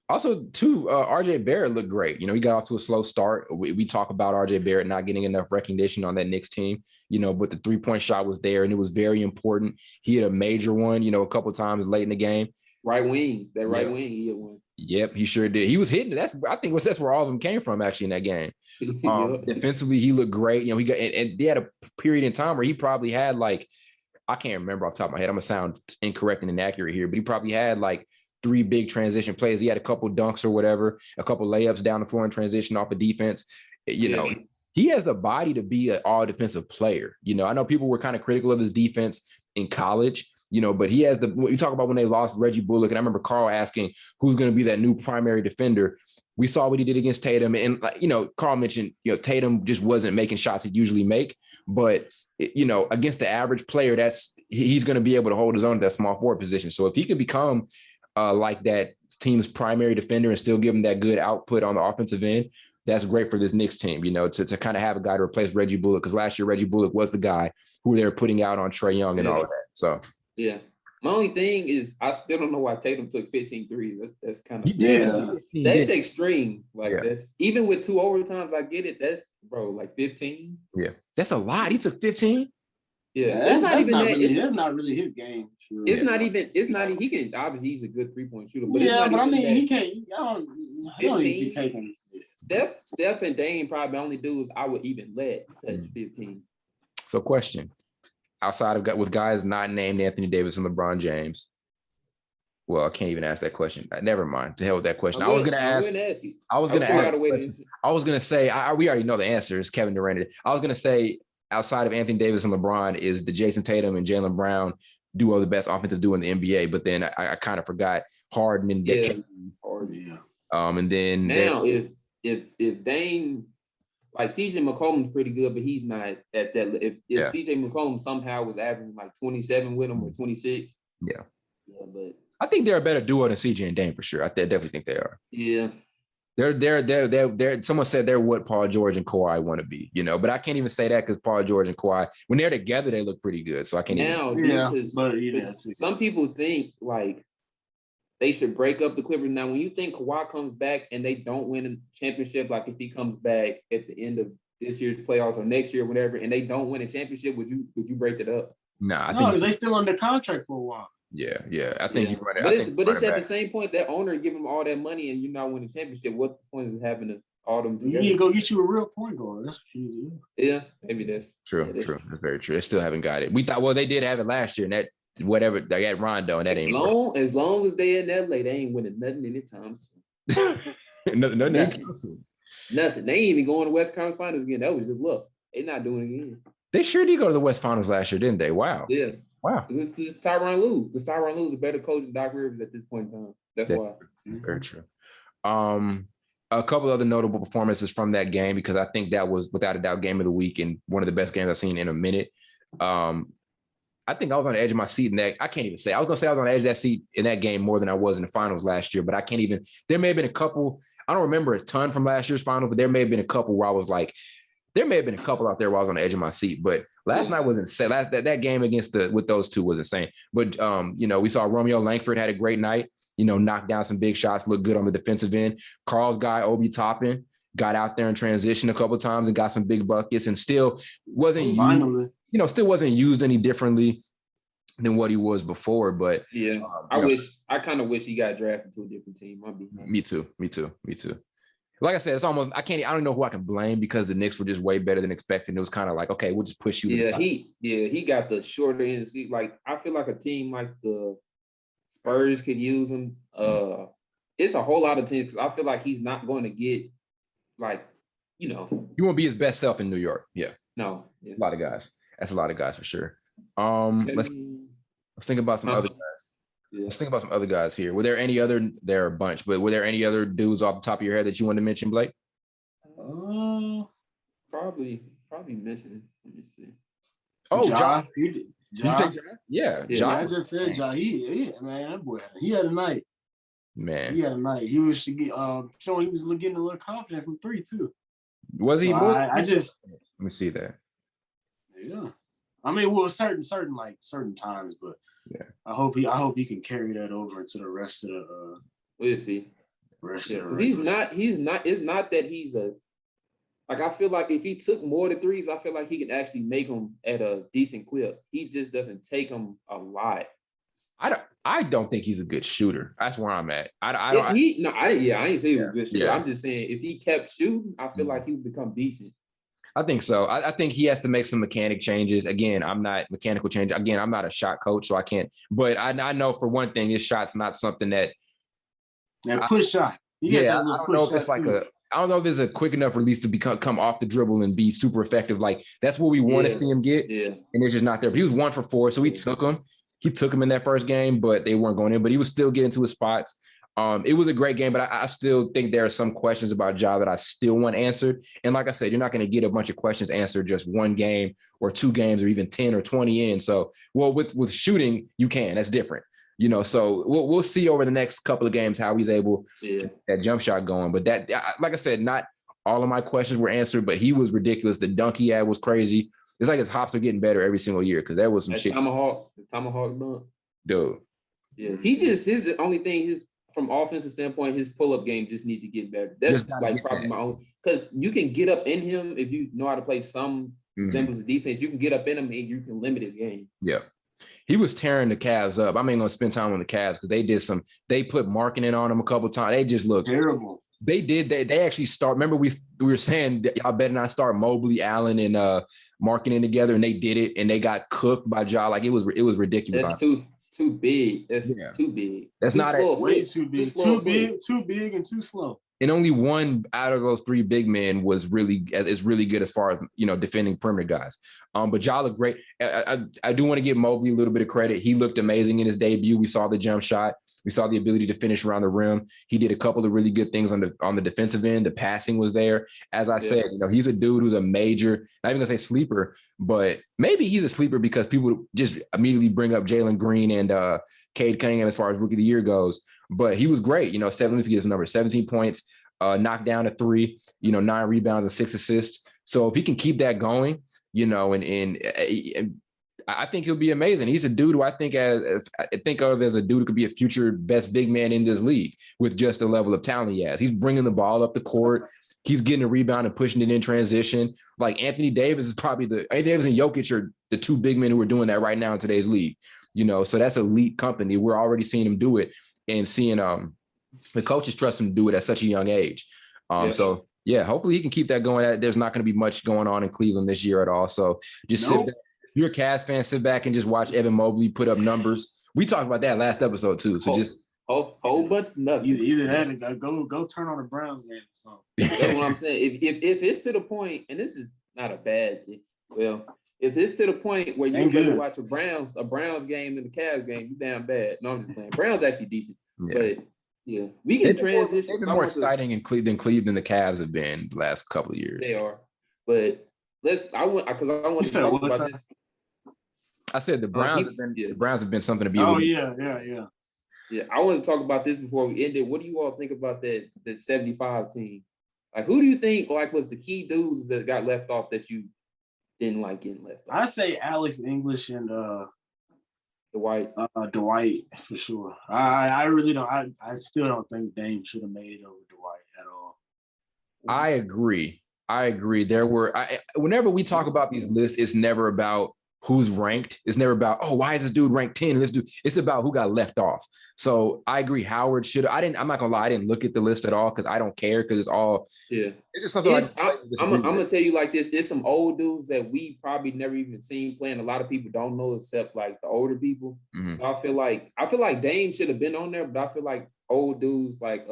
Also, too, RJ Barrett looked great. He got off to a slow start. We talk about RJ Barrett not getting enough recognition on that Knicks team, but the 3-point shot was there, and it was very important. He had a major one, a couple of times late in the game. Right wing, he had one. Yep, he sure did. He was hitting it. That's where all of them came from, actually, in that game. Defensively, he looked great. He got and they had a period in time where he probably had like, I can't remember off the top of my head. I'm gonna sound incorrect and inaccurate here, but he probably had like 3 big transition plays. He had a couple dunks or whatever, a couple layups down the floor in transition off of defense. He has the body to be an all defensive player. I know people were kind of critical of his defense in college, but he has you talk about when they lost Reggie Bullock, and I remember Carl asking who's going to be that new primary defender. We saw what he did against Tatum, and Carl mentioned, Tatum just wasn't making shots he'd usually make, but against the average player, he's going to be able to hold his own at that small forward position. So if he could become like that team's primary defender and still give him that good output on the offensive end, that's great for this Knicks team, to kind of have a guy to replace Reggie Bullock, because last year Reggie Bullock was the guy who they were putting out on Trae Young and all of that. So yeah. My only thing is I still don't know why Tatum took 15 threes. That's kind of that's extreme. That's even with 2 overtimes, I get it. That's like 15. Yeah, that's a lot. He took 15. Yeah, that's not really his game. Sure. It's not even. He can obviously he's a good 3-point shooter, but he can't. I don't be taking. Steph and Dame probably the only dudes I would even let touch 15. So, question: outside of with guys not named Anthony Davis and LeBron James. Well, I can't even ask that question. Never mind. To hell with that question. I was going to ask. We already know the answer is Kevin Durant. I was going to say, outside of Anthony Davis and LeBron, is the Jason Tatum and Jaylen Brown duo the best offensive duo in the NBA? But then I kind of forgot Harden and Harden. And then now if Dame, like CJ McCollum's pretty good, but he's not at that. If CJ McCollum somehow was averaging like 27 with him or 26, but I think they're a better duo than CJ and Dame for sure. I definitely think they are. Yeah. They're someone said they're what Paul George and Kawhi want to be, but I can't even say that because Paul George and Kawhi, when they're together, they look pretty good. So I can't some people think like they should break up the Clippers. Now, when you think Kawhi comes back and they don't win a championship, like if he comes back at the end of this year's playoffs or next year, whatever, and they don't win a championship, would you break it up? Nah, because they still under contract for a while. Yeah. I think you're right. But it's at the same point that owner give him all that money and you're not winning a championship. What the point is having all them together? You need to go get you a real point guard. That's what you need to do. Yeah, maybe that's true. True. That's very true. They still haven't got it. We thought, they did have it last year, and that whatever they got Rondo, and that ain't as long as they in LA, they ain't winning nothing anytime soon. Nothing. They ain't even going to West Conference Finals again. That was just luck. They're not doing it again. They sure did go to the West Finals last year, didn't they? Wow. Yeah. Wow. It's Tyronn Lue. Because Tyronn Lue is a better coach than Doc Rivers at this point in time. That's why. Very true. A couple other notable performances from that game, because I think that was without a doubt game of the week and one of the best games I've seen in a minute. I think I was on the edge of my seat in that. I can't even say. I was going to say I was on the edge of that seat in that game more than I was in the finals last year, but I can't even. There may have been a couple. I don't remember a ton from last year's final, but there may have been a couple where I was like, there may have been a couple out there where I was on the edge of my seat. But last night was insane. That game with those two was insane. But we saw Romeo Langford had a great night. Knocked down some big shots, looked good on the defensive end. Carl's guy Obi Toppin got out there and transitioned a couple of times and got some big buckets, and still wasn't used any differently than what he was before. But I kind of wish he got drafted to a different team. Me too. Like I said, it's almost I don't know who I can blame, because the Knicks were just way better than expected. It was kind of like, okay, we'll just push you. He got the shorter end of the seat. Like I feel like a team like the Spurs could use him. It's a whole lot of teams, because I feel like he's not going to get you won't be his best self in New York. Yeah. No. Yeah. A lot of guys. That's a lot of guys for sure. Let's think about some other guys. Yeah. Let's think about some other guys here. Were there any other? There are a bunch, but were there any other dudes off the top of your head that you wanted to mention, Blake? Probably mention. Let me see. Oh, Ja. Did you take Ja? Yeah. Ja. I just said Ja. Man, that boy, he had a night. Man, he had a night. He was showing he was getting a little confident from 3 too. Was he? So let me see that. Yeah. I mean, certain times, but yeah. I hope he can carry that over into the rest of the. We'll see. Because he's not. It's not that he's a. Like I feel like if he took more than threes, I feel like he can actually make them at a decent clip. He just doesn't take them a lot. I don't think he's a good shooter. That's where I'm at. I ain't say he was a good shooter. Yeah. I'm just saying if he kept shooting, I feel like he would become decent. I think so. I think he has to make some mechanic changes. Again, I'm not a shot coach, so I can't. But I know for one thing, his shot's not something that. Push shot. I don't know if it's I don't know if it's a quick enough release to come off the dribble and be super effective. Like that's what we want to see him get, and it's just not there. But he was 1 for 4, so he took him. he took him in that first game, but they weren't going in. But he was still getting to his spots. It was a great game, but I still think there are some questions about Ja that I still want answered. And like I said, you're not going to get a bunch of questions answered just one game or two games or even 10 or 20 in. So, well, with shooting, you can. That's different. So we'll see over the next couple of games how he's able to get that jump shot going. But that, like I said, not all of my questions were answered, but he was ridiculous. The dunk he had was crazy. It's like his hops are getting better every single year because there was some shit. The tomahawk dunk. Dude. Yeah, his only thing, from offensive standpoint, his pull-up game just needs to get better. That's like probably my own, because you can get up in him if you know how to play some semblance of defense. You can get up in him and you can limit his game. Yeah. He was tearing the Cavs up. I'm ain't gonna spend time on the Cavs because they put marketing on him a couple of times. They just looked terrible. They did. They actually start. Remember, we were saying that y'all better not start Mobley, Allen, and marketing together, and they did it, and they got cooked by Ja. Like it was ridiculous. It's too big. That's too big. That's too not slow. Way too big. Too big, and too slow. And only one out of those three big men is really good as far as defending perimeter guys. But Ja looked great. I do want to give Mobley a little bit of credit. He looked amazing in his debut. We saw the jump shot. We saw the ability to finish around the rim. He did a couple of really good things on the defensive end. The passing was there. As I said, he's a dude who's a major, not even gonna say sleeper, but maybe he's a sleeper because people just immediately bring up Jalen Green and Cade Cunningham as far as rookie of the year goes. But he was great. Let's get his number: 17 points, knocked down a 3, 9 rebounds and 6 assists. So if he can keep that going, and I think he'll be amazing. He's a dude who I think of as a dude who could be a future best big man in this league with just the level of talent he has. He's bringing the ball up the court. He's getting a rebound and pushing it in transition. Like Anthony Davis and Jokic are the two big men who are doing that right now in today's league. So that's elite company. We're already seeing him do it and seeing the coaches trust him to do it at such a young age. So hopefully he can keep that going. There's not going to be much going on in Cleveland this year at all. So just sit back. If you're a Cavs fan, sit back and just watch Evan Mobley put up numbers. We talked about that last episode too. So just whole bunch of nothing. Either that or go turn on the Browns game. So that's what I'm saying. If it's to the point, and this is not a bad thing. Well, if it's to the point where you're going to watch a Browns game than the Cavs game, you damn bad. No, I'm just playing. Browns actually decent, but we can transition. They've been more exciting in Cleveland than the Cavs have been the last couple of years. They are, but I want to talk about this. I said the Browns have been something to be. Oh yeah. I want to talk about this before we end it. What do you all think about that 75 team? Like, who do you think was the key dudes that got left off that you didn't like getting left off? I say Alex English and Dwight. Dwight for sure. I really don't. I still don't think Dame should have made it over Dwight at all. I agree. Whenever we talk about these lists, it's never about who's ranked. It's never about, why is this dude ranked 10? It's about who got left off. So I agree. Howard should. I'm not gonna lie. I didn't look at the list at all because I don't care because it's all. Yeah. It's just something I'm gonna tell you like this. There's some old dudes that we probably never even seen playing. A lot of people don't know except like the older people. Mm-hmm. So I feel like Dame should have been on there, but I feel like old dudes like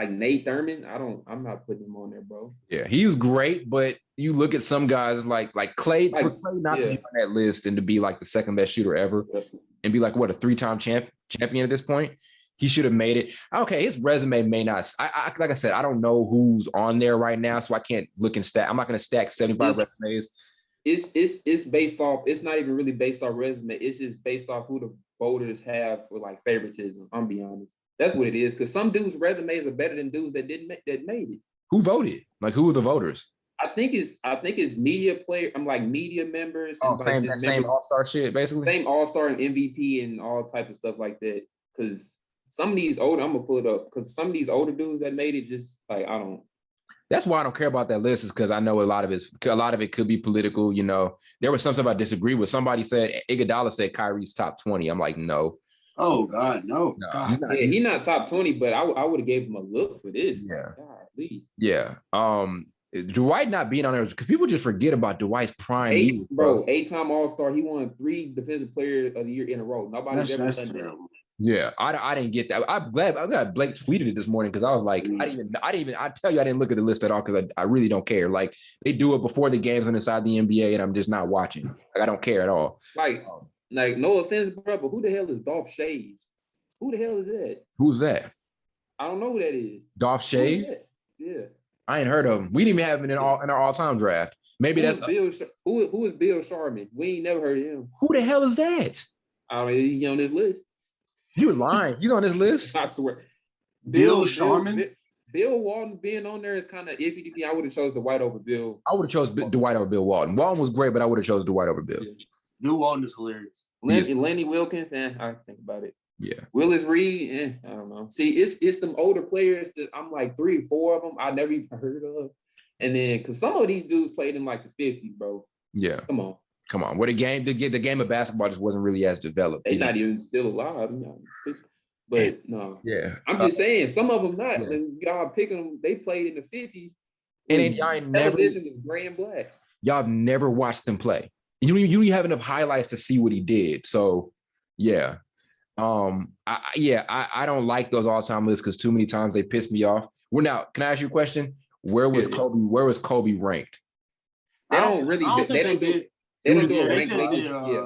Nate Thurman, I'm not putting him on there, bro. Yeah, he was great, but you look at some guys like Clay, for Clay not to be on that list and to be like the second best shooter ever and be like, a 3-time champion at this point, he should have made it. Okay, his resume may not. Like I said, I don't know who's on there right now, so I can't look and stack. I'm not going to stack 75 resumes. It's based off. It's not even really based off resume. It's just based off who the voters have for like favoritism. I'm be honest. That's what it is. Because some dudes' resumes are better than dudes that made it. Who voted? Like, who were the voters? I think it's media player. I'm like media members. Oh, same all-star shit, basically. Same all-star and MVP and all type of stuff like that. Because some of these older, I'm gonna pull it up. Because some of these older dudes that made it, just like I don't. That's why I don't care about that list. Is because I know a lot of it could be political. There was some stuff I disagree with. Somebody said Iguodala said Kyrie's top 20. I'm like, no. Oh God, no. God. He's not top 20, but I would have gave him a look for this. Yeah. Golly. Yeah. Dwight not being on there because people just forget about Dwight's prime. 8-time All-Star. He won 3 Defensive Player of the Year in a row. Nobody's ever done that. Yeah, I didn't get that. I'm glad Blake tweeted it this morning because I was like, I tell you, I didn't look at the list at all because I really don't care. Like they do it before the games on inside the NBA, and I'm just not watching. Like I don't care at all. Like like no offense, bro, but who the hell is Dolph Shaves? Who the hell is that? Who's that? I don't know who that is. Dolph Shaves? Yeah. I ain't heard of him. We didn't even have him in our all-time draft. Maybe who that's who is Bill Sharman? We ain't never heard of him. Who the hell is that? I don't know. He's on this list. You're lying. He's on this list. I swear. Bill Sharman. Bill Walton being on there is kind of iffy to me. I would have chose Dwight over Bill. I would have chose Dwight over Bill Walton. Walton was great, but I would have chose Dwight over Bill. Yeah. Bill Walton is hilarious. Lenny Wilkins, I think about it. Yeah. Willis Reed, I don't know. See, it's them older players that I'm like 3 or 4 of them I never even heard of. And then because some of these dudes played in like the 50s, bro. Yeah. Come on. What the game of basketball just wasn't really as developed. They're not even still alive. But no. Yeah. I'm just saying, some of them not. Yeah. Y'all picking them, they played in the 50s. And y'all television was gray and black. Y'all have never watched them play. You don't have enough highlights to see what he did. So yeah. I don't like those all-time lists because too many times they piss me off. Well, now, can I ask you a question? Where was Kobe ranked? They don't really. They don't do a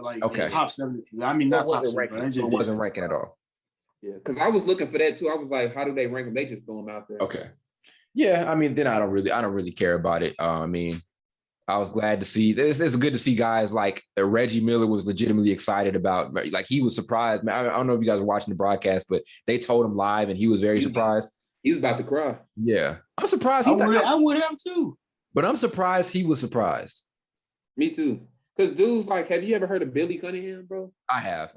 rank. Okay. Top 70. I mean, not top 70. It wasn't ranking at all. Yeah, because I was looking for that too. I was like, how do they rank them? They just throw them out there. Okay. Yeah, I mean, then I don't really care about it. I mean, I was glad to see. It's good to see guys like Reggie Miller was legitimately excited about. Like he was surprised. Man, I don't know if you guys are watching the broadcast, but they told him live, and he was very surprised. He was about to cry. Yeah, I'm surprised. I would have too. But I'm surprised he was surprised. Me too. Because dudes like, have you ever heard of Billy Cunningham, bro? I have.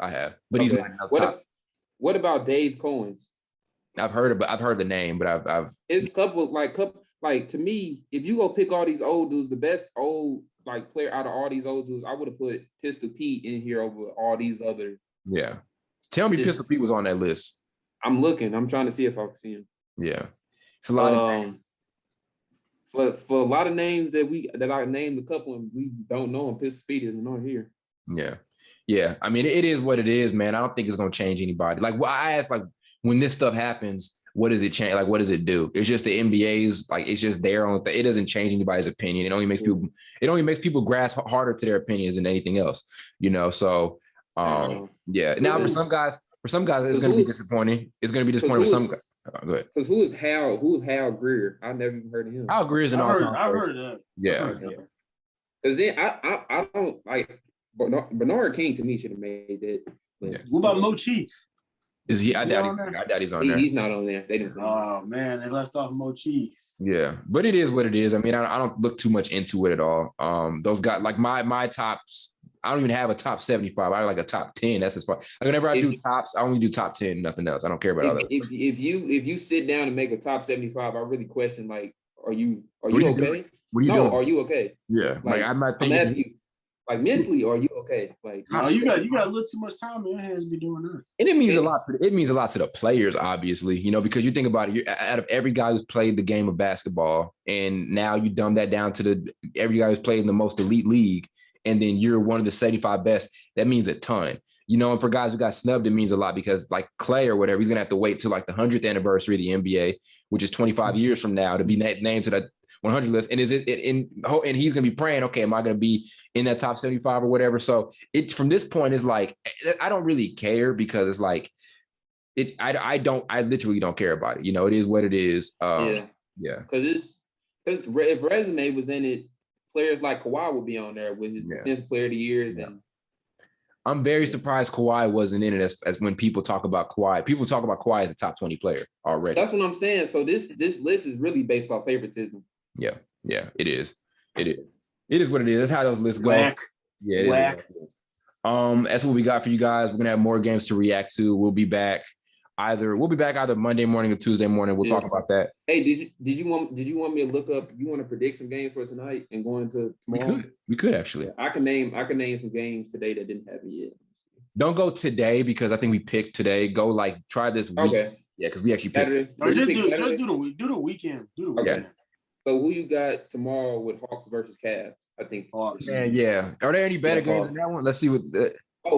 But he's not top. What about Dave Cohen's? I've heard the name, but I've it's couple to me, if you go pick all these old dudes, the best old like player out of all these old dudes, I would have put Pistol Pete in here over all these other. Yeah. Tell me Pistol Pete was on that list. I'm looking. I'm trying to see if I can see him. Yeah. It's a lot of names. For a lot of names that I named a couple and we don't know, and Pistol Pete isn't on here. Yeah. Yeah. I mean, it is what it is, man. I don't think it's gonna change anybody. Like I asked, like, when this stuff happens, what does it change? Like, what does it do? It's just the NBA's, like, it's just there on it doesn't change anybody's opinion. It only makes people grasp harder to their opinions than anything else, So yeah. Now for some guys, it's gonna be disappointing. It's gonna be disappointing for some guys. Go ahead. Because who's Hal Greer? I never even heard of him. Hal Greer's an awesome. I've heard of that. Yeah. Because then I don't like Bernard King. To me, should have made that. Yeah. What about Mo Cheeks? Is he? I doubt he's on there. He's not on there. They didn't. Oh man, they left off Mo Cheeks. Yeah, but it is what it is. I mean, I don't look too much into it at all. Those guys, like my tops, I don't even have a top 75. I have like a top 10. That's as far. Like whenever I do tops, I only do top 10, nothing else. I don't care about others. If you sit down and make a top 75, I really question, like, are you okay? What are you doing? Are you okay? Yeah, like I'm not thinking. I'm asking you, like, mentally, are you okay? Like, you got a little too much time in your hands to be doing that. And it means a lot to the players, obviously, because you think about it, out of every guy who's played the game of basketball, and now you dumb that down to every guy who's played in the most elite league, and then you're one of the 75 best. That means a ton. And for guys who got snubbed, it means a lot because like Clay or whatever, he's gonna have to wait till like the 100th anniversary of the NBA, which is 25 years from now, to be named to that 100 list. And and he's gonna be praying, okay, am I gonna be in that top 75 or whatever? So it from this point is like I don't really care because it's like I literally don't care about it. It is what it is. Yeah. Because if Resume was in it, players like Kawhi would be on there with his defensive player of the years. Yeah. And I'm very surprised Kawhi wasn't in it as when people talk about Kawhi. People talk about Kawhi as a top 20 player already. That's what I'm saying. So this list is really based off favoritism. Yeah, it is. It is what it is. That's how those lists go. Whack. Yeah, it is. That's what we got for you guys. We're gonna have more games to react to. We'll be back either Monday morning or Tuesday morning. We'll talk about that. Hey, did you want me to look up? You want to predict some games for tonight and go into tomorrow? We could actually. I can name some games today that didn't happen yet. Don't go today because I think we picked today. Go try this week. Okay. Yeah, because we actually Saturday. Just do the weekend. Do the weekend. Okay. So who you got tomorrow with Hawks versus Cavs? I think Hawks. Yeah. Are there any better games in that one? Let's see what.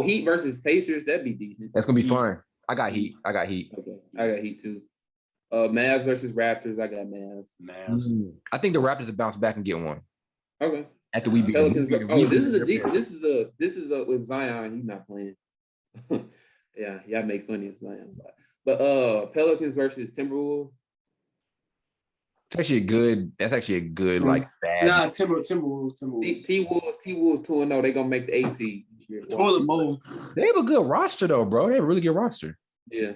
Heat versus Pacers. That'd be decent. That's gonna be fun. I got Heat. Okay. I got Heat too. Mavs versus Raptors. I got Mavs. I think the Raptors will bounce back and get one. Okay. After we beat Pelicans. them. This is a with Zion. He's not playing. Yeah, y'all make funny of Zion, but Pelicans versus Timberwolves. That's actually a good like bad. Nah, Timberwolves. T-Wolves 2-0. They gonna make the 8 seed this year. Toilet bowl. They have a good roster though, bro. They have a really good roster. Yeah.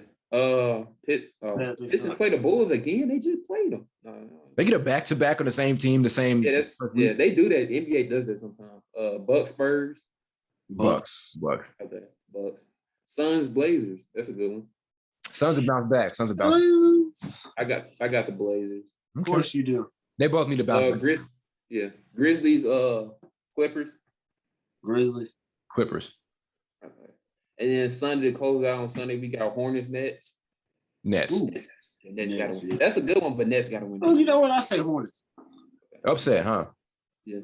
Pistons play the Bulls again. They just played them. They get a back-to-back on the same team, the same. Yeah, they do that. NBA does that sometimes. Bucks, Spurs. Bucks. Okay. Bucks. Suns, Blazers. That's a good one. Suns have bounced back. I got the Blazers. Of course you do. They both need to bounce back. Grizzlies, Clippers. Grizzlies. Clippers. Okay. And then Sunday, to close out on Sunday, we got Hornets, Nets. Nets. Nets got to win. That's a good one, but Nets got to win. Oh, you know what? I say Hornets. Upset, huh? Yeah.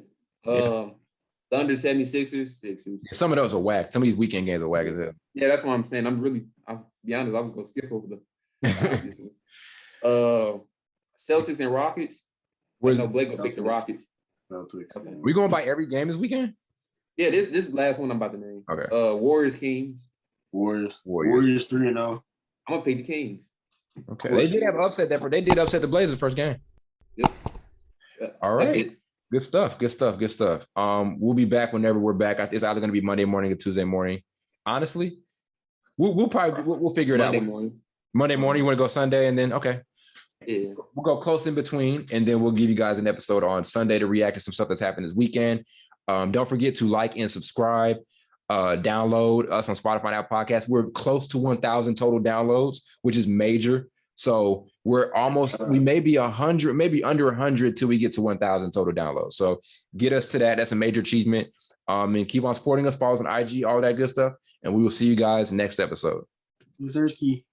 Thunder, 76ers, Sixers. Some of those are whack. Some of these weekend games are whack as hell. Yeah, that's what I'm saying. I'll be honest, I was going to skip over Celtics and Rockets. Blake will pick the Rockets. Celtics. Okay. We going by every game this weekend? Yeah, this is the last one I'm about to name. Okay. Warriors, Kings. Warriors 3-0. I'm gonna pick the Kings. Okay. They did have upset that. They did upset the Blazers first game. Yep. All right. Good stuff. We'll be back whenever we're back. It's either going to be Monday morning or Tuesday morning. Honestly, we'll figure it out. Monday morning. You want to go Sunday and then okay. Yeah. We'll go close in between, and then we'll give you guys an episode on Sunday to react to some stuff that's happened this weekend. Don't forget to like and subscribe. Download us on Spotify and Apple Podcasts. We're close to 1,000 total downloads, which is major. So we're almost, we may be 100, maybe under 100 till we get to 1,000 total downloads. So get us to that. That's a major achievement. And keep on supporting us. Follow us on IG, all that good stuff. And we will see you guys next episode. Userski.